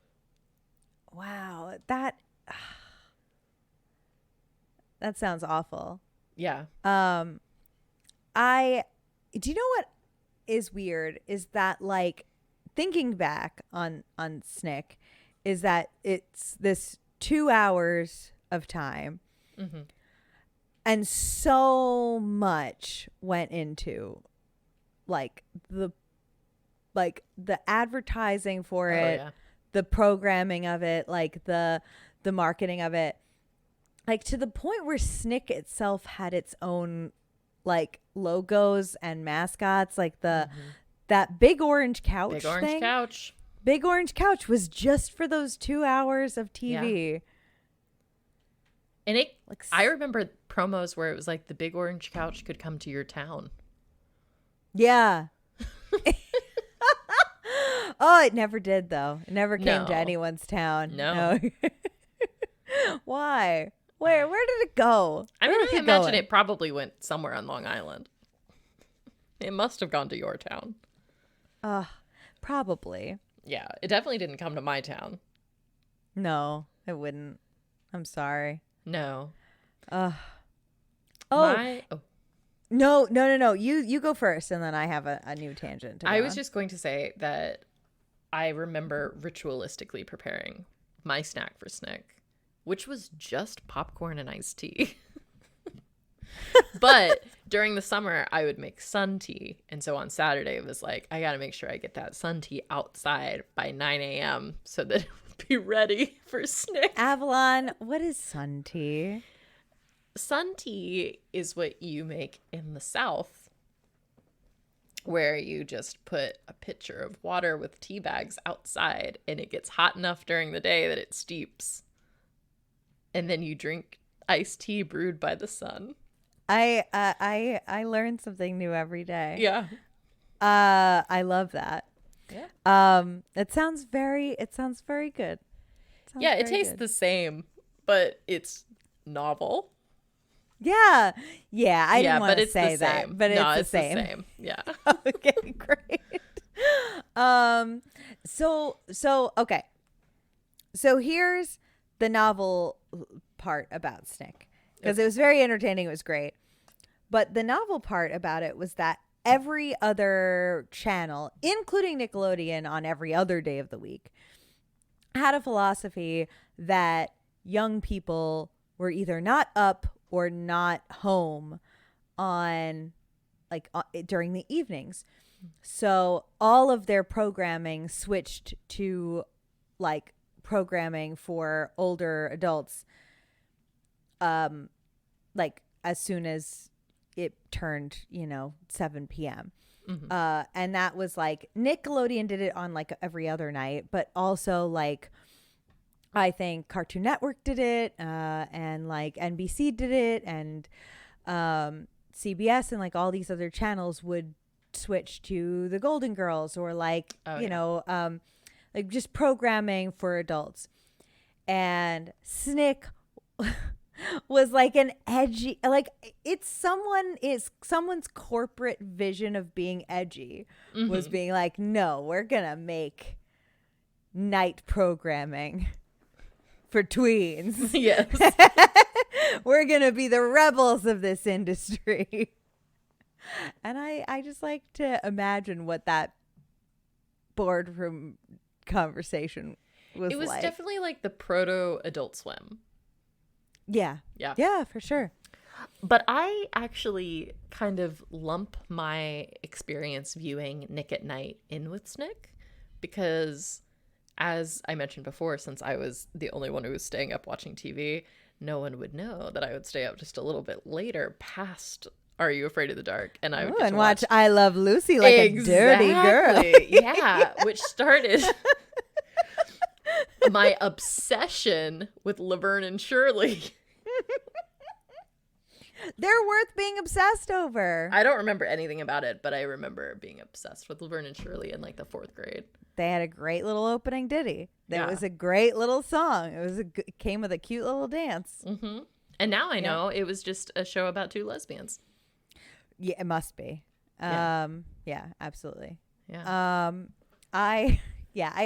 E: That sounds awful.
F: Yeah.
E: Do you know what is weird is that, like, thinking back on SNICK is that it's this 2 hours of time.
F: Mm-hmm.
E: And so much went into the advertising for it,
F: yeah.
E: the programming of it, like the marketing of it, like to the point where SNICK itself had its own like logos and mascots, like that big orange couch
F: Big orange
E: thing.
F: couch.
E: Big orange couch was just for those 2 hours of TV.
F: Yeah. And I remember promos where it was like the big orange couch could come to your town.
E: Yeah. Oh, it never did though. It never came to anyone's town.
F: No.
E: Why? Where did it go?
F: I mean, I imagine it probably went somewhere on Long Island. It must have gone to your town.
E: Probably.
F: Yeah, it definitely didn't come to my town.
E: No, it wouldn't. I'm sorry.
F: No.
E: No. You go first, and then I have a new tangent to go
F: I was
E: on.
F: just going to say that I remember ritualistically preparing my snack for SNICK, which was just popcorn and iced tea. But during the summer, I would make sun tea. And so on Saturday, it was like, I got to make sure I get that sun tea outside by 9 a.m. so that it would be ready for SNICK.
E: Avalon, what is sun tea?
F: Sun tea is what you make in the South, where you just put a pitcher of water with tea bags outside and it gets hot enough during the day that it steeps. And then you drink iced tea brewed by the sun.
E: I learn something new every day.
F: Yeah.
E: I love that.
F: Yeah.
E: It sounds very good.
F: It tastes the same, but it's novel.
E: Yeah. Yeah, I didn't want to
F: it's
E: say
F: the
E: that,
F: same.
E: but
F: No,
E: it's the same.
F: Yeah.
E: Okay, great. Okay. So here's the novel part about SNICK, because it was very entertaining. It was great. But the novel part about it was that every other channel, including Nickelodeon on every other day of the week, had a philosophy that young people were either not up or not home on during the evenings. So all of their programming switched to like programming for older adults like as soon as it turned 7 p.m.
F: Mm-hmm.
E: And that was like Nickelodeon did it on like every other night, but also like I think Cartoon Network did it, and like NBC did it, and CBS and like all these other channels would switch to the Golden Girls or like, like just programming for adults. And SNICK was like an edgy, like it's someone's corporate vision of being edgy was being like, no, we're gonna make night programming for tweens.
F: Yes.
E: We're gonna be the rebels of this industry. And I just like to imagine what that boardroom conversation was like.
F: It was definitely like the proto Adult Swim.
E: Yeah.
F: Yeah.
E: Yeah, for sure.
F: But I actually kind of lump my experience viewing Nick at Night in with SNICK because, as I mentioned before, since I was the only one who was staying up watching TV, no one would know that I would stay up just a little bit later past Are You Afraid of the Dark? And I would get to
E: watch I Love Lucy like a dirty girl.
F: Yeah, which started my obsession with Laverne and Shirley.
E: They're worth being obsessed over.
F: I don't remember anything about it, but I remember being obsessed with Laverne and Shirley in like the 4th grade.
E: They had a great little opening ditty. There
F: Yeah.
E: was a great little song. It came with a cute little dance.
F: Mm-hmm. And now I know it was just a show about 2 lesbians.
E: Yeah, it must be.
F: Yeah.
E: Yeah, absolutely.
F: Yeah.
E: I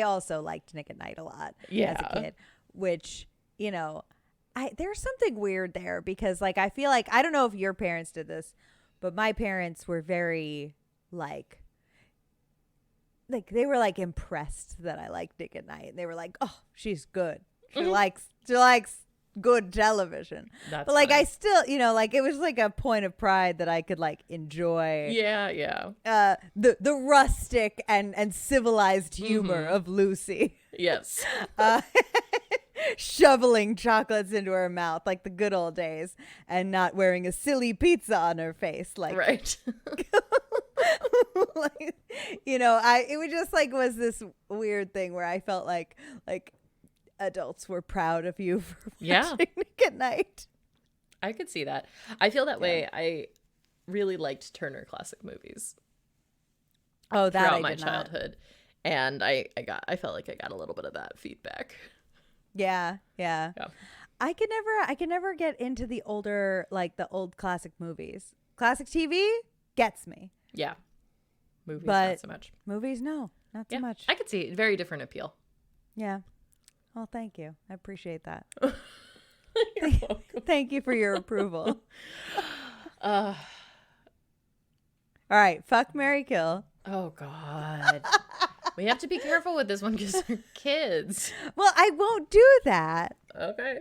E: also liked Nick at Night a lot as a kid, which, there's something weird there because like I feel like I don't know if your parents did this, but my parents were very like they were like impressed that I liked Nick at Night. And they were like, "Oh, she's good. She likes good television."
F: That's
E: but like
F: fine.
E: I still, like it was like a point of pride that I could like enjoy.
F: Yeah.
E: The rustic and civilized humor of Lucy.
F: Yes.
E: Shoveling chocolates into her mouth like the good old days and not wearing a silly pizza on her face like
F: Right.
E: like, it was just like was this weird thing where I felt like adults were proud of you for watching Nick at Night.
F: I could see that. I feel that way. I really liked Turner Classic Movies.
E: Oh, that
F: throughout
E: I
F: my
E: did
F: childhood, and I felt like I got a little bit of that feedback.
E: Yeah. I could never get into the older, like the old classic movies. Classic TV gets me.
F: Yeah, movies
E: But
F: not so much.
E: Movies, no, not so much.
F: I could see very different appeal.
E: Yeah. Well, thank you. I appreciate that.
F: You're welcome.
E: Thank you for your approval. All right. Fuck, marry, kill.
F: Oh God. We have to be careful with this one because they're kids.
E: Well, I won't do that.
F: Okay.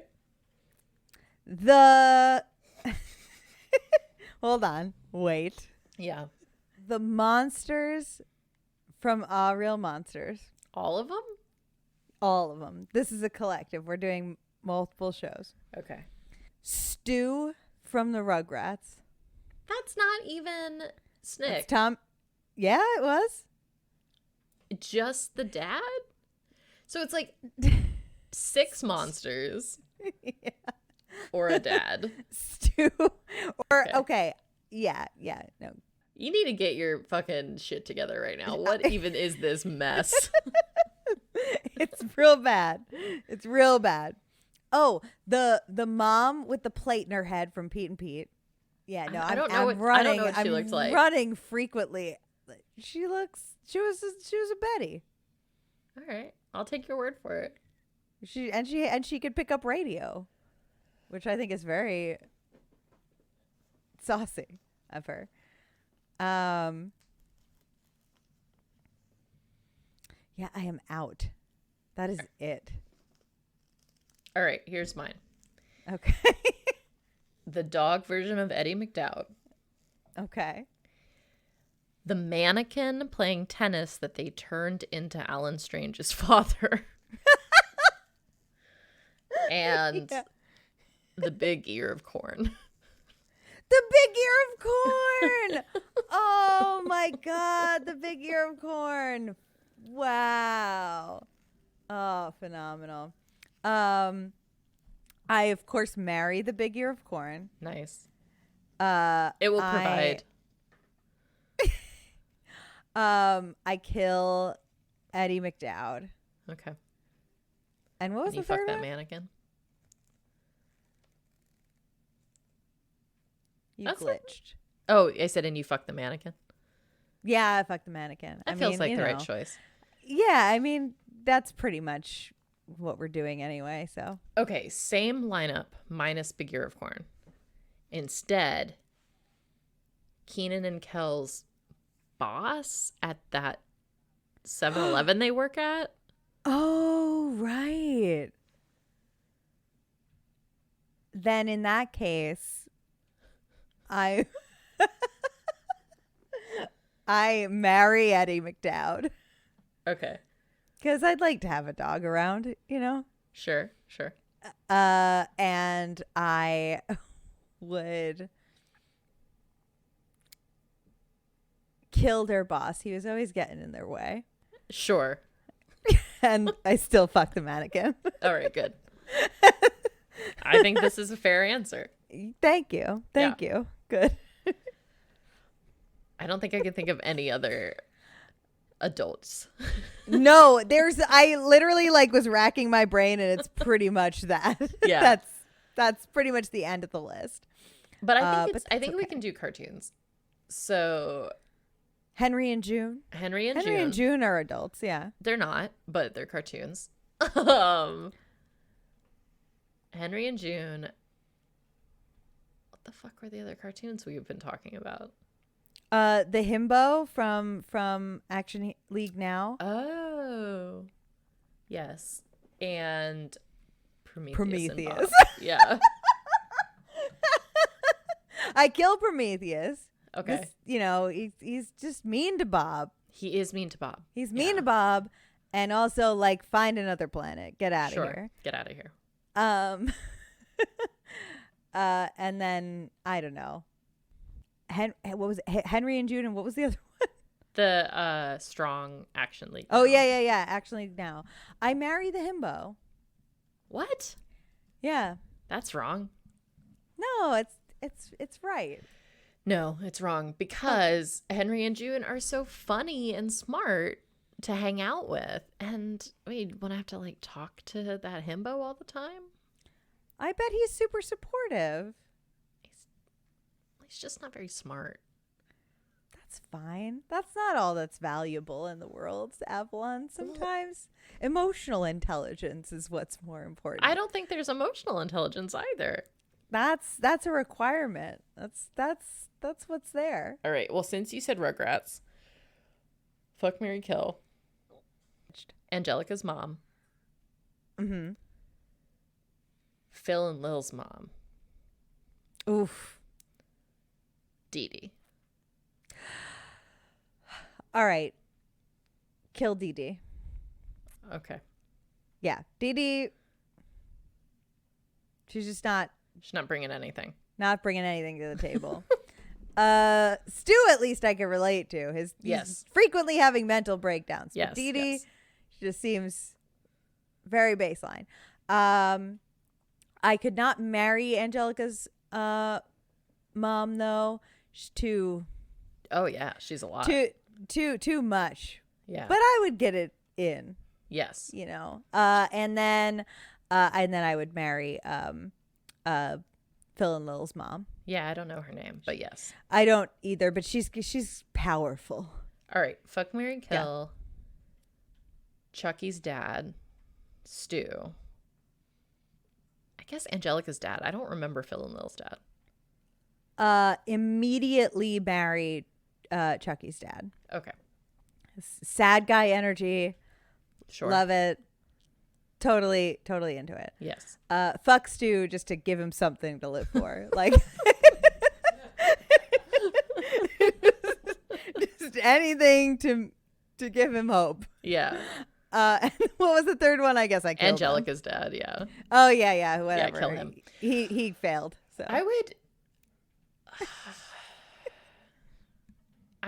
E: Hold on. Wait.
F: Yeah.
E: The monsters from Real Monsters.
F: All of them?
E: All of them. This is a collective. We're doing multiple shows.
F: Okay.
E: Stu from the Rugrats.
F: That's not even SNICK.
E: It's Tom. Yeah, it was.
F: Just the dad? So it's like 6 monsters.
E: Yeah.
F: Or a dad.
E: Stu. Or, okay. Yeah. No.
F: You need to get your fucking shit together right now. What even is this mess?
E: It's real bad. It's real bad. Oh, the mom with the plate in her head from Pete and Pete. Yeah, no,
F: I don't know
E: I'm
F: what
E: running.
F: she
E: I'm
F: looks like.
E: running frequently. She was a Betty.
F: All right. I'll take your word for it.
E: She could pick up radio, which I think is very saucy of her. Yeah, I am out. That is it.
F: All right, here's mine.
E: Okay.
F: The dog version of Eddie McDowd.
E: Okay.
F: The mannequin playing tennis that they turned into Alan Strange's father. And the big ear of corn.
E: The big ear of corn. Oh my God. The big ear of corn. Wow. Oh, phenomenal. I of course marry the big ear of corn.
F: Nice. It will provide
E: I kill Eddie McDowd.
F: Okay.
E: And what was
F: and
E: the third
F: fuck that
E: one?
F: mannequin?
E: You
F: That's
E: glitched.
F: Oh, I said, and you fuck the mannequin?
E: Yeah, I fucked the mannequin.
F: That feels like the right choice.
E: Yeah, I mean, that's pretty much what we're doing anyway, so.
F: Okay, same lineup, minus Big Ear of Corn. Instead, Keenan and Kel's boss at that 7-Eleven they work at.
E: Oh, right. Then in that case, I marry Eddie McDowd.
F: Okay.
E: Because I'd like to have a dog around, you know?
F: Sure.
E: And I would kill their boss. He was always getting in their way.
F: Sure.
E: And I still fuck the mannequin.
F: All right, good. I think this is a fair answer.
E: Thank you. Thank you. Good.
F: I don't think I can think of any other adults.
E: No, I literally was racking my brain, and it's pretty much that.
F: Yeah.
E: That's pretty much the end of the list.
F: But I think we can do cartoons. So
E: Henry and June.
F: Henry and
E: June are adults, yeah.
F: They're not, but they're cartoons. Henry and June. What the fuck were the other cartoons we've been talking about?
E: The himbo from Action League Now.
F: Oh. Yes. And Prometheus.
E: Prometheus.
F: And Bob. Yeah.
E: I kill Prometheus.
F: Okay.
E: He's just mean to Bob.
F: He is mean to Bob.
E: He's mean to Bob, and also find another planet. Get out of here.
F: Get out of here.
E: And then I don't know. What was it? Henry and June, and what was the other one?
F: The Strong Action League.
E: Oh yeah. Action League Now. I marry the himbo.
F: What?
E: Yeah.
F: That's wrong.
E: No, it's right.
F: No, it's wrong because Henry and June are so funny and smart to hang out with. And wait, want to have to talk to that himbo all the time?
E: I bet he's super supportive.
F: He's just not very smart.
E: That's fine. That's not all that's valuable in the world, Avalon. Sometimes emotional intelligence is what's more important.
F: I don't think there's emotional intelligence either.
E: That's a requirement. That's what's there.
F: All right. Well, since you said Rugrats, fuck, marry, kill. Angelica's mom.
E: Mm-hmm.
F: Phil and Lil's mom.
E: Oof.
F: Dee Dee.
E: All right. Kill Dee Dee.
F: Okay.
E: Yeah. Dee Dee. She's just not
F: bringing anything.
E: Not bringing anything to the table. Stu, at least I can relate to. He's frequently having mental breakdowns.
F: Yes.
E: But Dee Dee, she just seems very baseline. I could not marry Angelica's mom though. She's too.
F: Oh yeah, she's a lot.
E: Too much.
F: Yeah.
E: But I would get it in.
F: Yes.
E: And then I would marry Phil and Lil's mom.
F: Yeah, I don't know her name, but yes.
E: I don't either, but she's powerful.
F: All right, fuck, marry, kill. Yeah. Chucky's dad, Stu. I guess Angelica's dad. I don't remember Phil and Lil's dad.
E: Immediately married Chucky's dad.
F: Okay.
E: Sad guy energy.
F: Sure.
E: Love it. Totally into it.
F: Yes.
E: Fuck Stu just to give him something to live for. Just anything to give him hope.
F: Yeah.
E: And what was the third one? I guess I killed
F: Angelica's dad, yeah.
E: Oh yeah, whatever.
F: Yeah, kill him.
E: He failed. So
F: I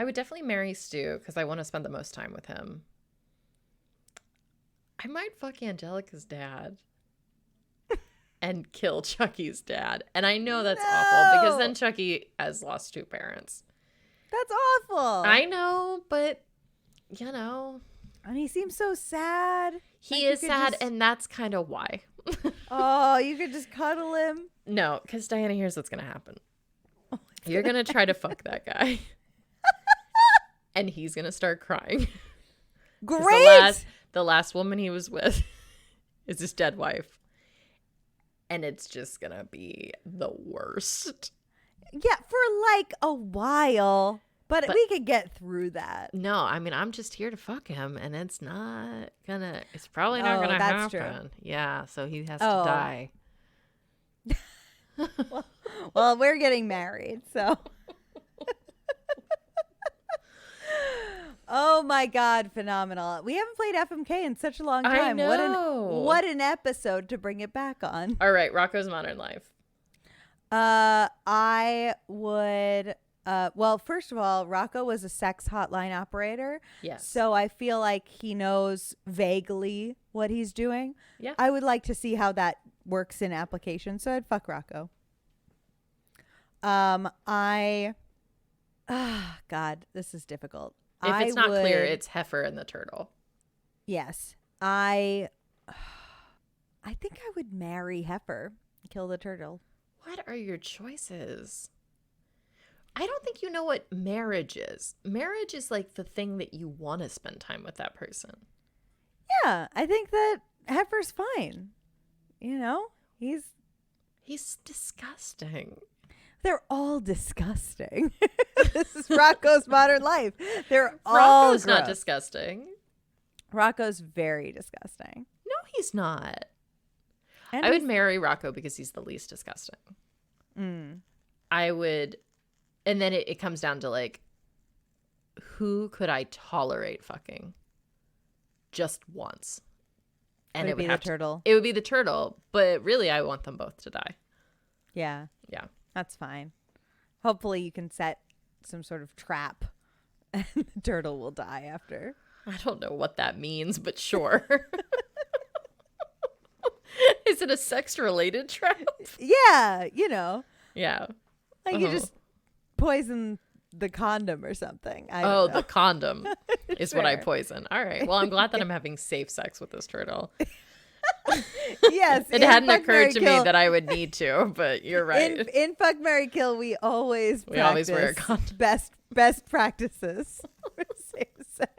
F: would definitely marry Stu because I want to spend the most time with him. I might fuck Angelica's dad and kill Chucky's dad. And I know that's awful because then Chucky has lost two parents.
E: That's awful.
F: I know, but you know.
E: And he seems so sad.
F: He is sad, and that's kind of why.
E: Oh, you could just cuddle him?
F: No, because Diana, here's what's going to happen. You're going to try to fuck that guy. And he's going to start crying.
E: Great!
F: The last woman he was with is his dead wife. And it's just going to be the worst.
E: Yeah, for like a while. But we could get through that.
F: No, I mean, I'm just here to fuck him, and it's probably not gonna happen. True. Yeah, so he has to die.
E: well, we're getting married, so. Oh my God, phenomenal. We haven't played FMK in such a long time.
F: I know.
E: What an episode to bring it back on.
F: All right, Rocco's Modern Life.
E: I would... well, first of all, Rocco was a sex hotline operator.
F: Yes.
E: So I feel like he knows vaguely what he's doing.
F: Yeah.
E: I would like to see how that works in application. So I'd fuck Rocco. God, this is difficult.
F: If it's not clear, it's Heifer and the turtle.
E: Yes. I think I would marry Heifer, kill the turtle.
F: What are your choices? I don't think you know what marriage is. Marriage is like the thing that you want to spend time with that person.
E: Yeah, I think that Heifer's fine. You know, he's
F: disgusting.
E: They're all disgusting. This is Rocco's Modern Life. They're all
F: Rocco's not disgusting.
E: Rocco's very disgusting.
F: No, he's not.
E: And
F: I would marry Rocco because he's the least disgusting. I would... And then it comes down to, like, who could I tolerate fucking just once? And it would be the turtle. It would be the turtle, but really I want them both to die.
E: Yeah.
F: Yeah.
E: That's fine. Hopefully you can set some sort of trap and the turtle will die after.
F: I don't know what that means, but sure. Is it a sex-related trap?
E: Yeah, you know.
F: Yeah.
E: Like you just poison the condom or something.
F: The condom is what I poison. All right. Well, I'm glad that I'm having safe sex with this turtle.
E: Yes.
F: It hadn't occurred to me that I would need to, but you're right.
E: In Fuck, Marry, Kill, we always
F: wear a condom.
E: Best practices for safe sex.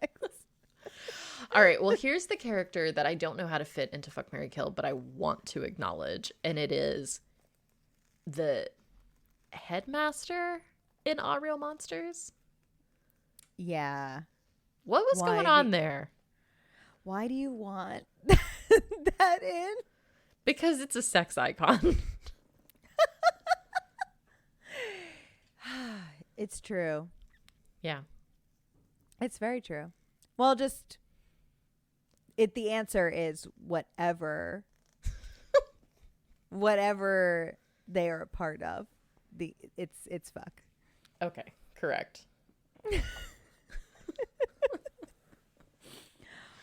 F: All right. Well, here's the character that I don't know how to fit into Fuck, Marry, Kill, but I want to acknowledge, and it is the headmaster in All Real Monsters.
E: Yeah.
F: What was going on there?
E: Why do you want that in?
F: Because it's a sex icon.
E: It's true.
F: Yeah.
E: It's very true. Well, the answer is whatever they are a part of. It's fuck.
F: Okay, correct.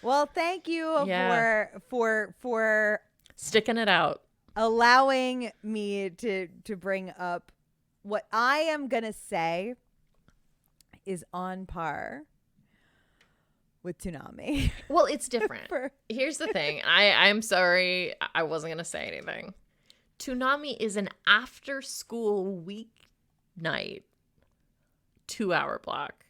E: Well, thank you for
F: sticking it out,
E: allowing me to bring up what I am gonna say is on par with Toonami.
F: Well, it's different. Here's the thing. I'm sorry, I wasn't gonna say anything. Toonami is an after-school weeknight 2-hour block.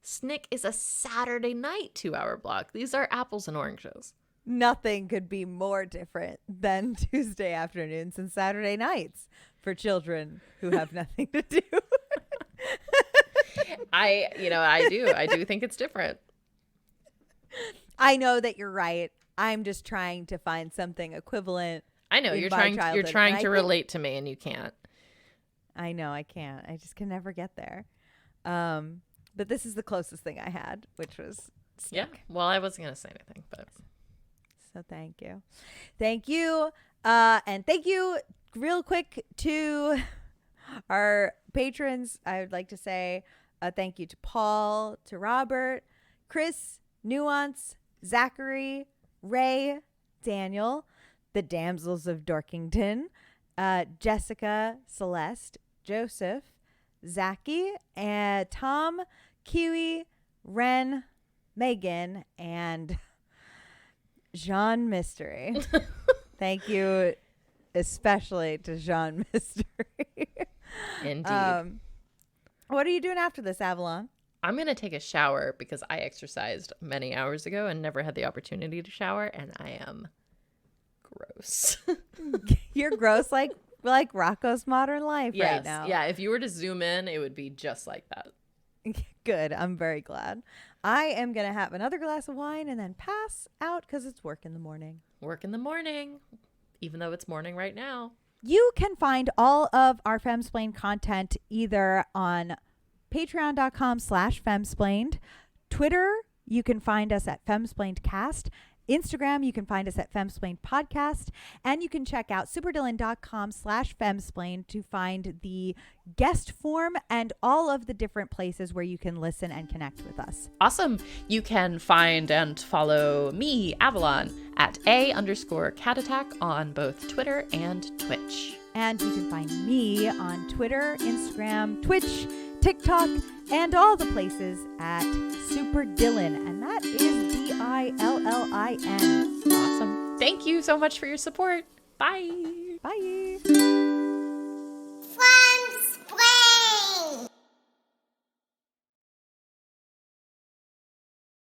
F: SNICK is a Saturday night 2-hour block. These are apples and oranges.
E: Nothing could be more different than Tuesday afternoons and Saturday nights for children who have nothing to do.
F: I do think it's different.
E: I know that you're right. I'm just trying to find something equivalent.
F: I know you're trying to relate to me and you can't.
E: I know I can't. I just can never get there. But this is the closest thing I had, which was SNICK.
F: Yeah. Well, I wasn't going to say anything, but
E: so thank you. Thank you. And thank you real quick to our patrons. I would like to say thank you to Paul, to Robert, Chris, Nuance, Zachary, Ray, Daniel, the Damsels of Dorkington, Jessica, Celeste, Joseph, Zachy, and Tom, Kiwi, Ren, Megan, and Jean Mystery. Thank you especially to Jean Mystery.
F: Indeed.
E: What are you doing after this, Avalon?
F: I'm going to take a shower because I exercised many hours ago and never had the opportunity to shower, and I am gross.
E: You're gross like Rocco's Modern Life right now.
F: Yeah, if you were to zoom in, it would be just like that.
E: Good. I'm very glad. I am going to have another glass of wine and then pass out because it's work in the morning.
F: Work in the morning, even though it's morning right now.
E: You can find all of our Femsplained content either on patreon.com/Femsplained. Twitter, you can find us at FemsplainedCast. Instagram, you can find us at Femsplained Podcast. And you can check out superdylan.com/Femsplained to find the guest form and all of the different places where you can listen and connect with us.
F: Awesome. You can find and follow me, Avalon, at @A_CatAttack on both Twitter and Twitch.
E: And you can find me on Twitter, Instagram, Twitch, TikTok, and all the places at SuperDylan. And that is DILLIN.
F: Awesome. Thank you so much for your support. Bye.
E: Bye.
D: Fly!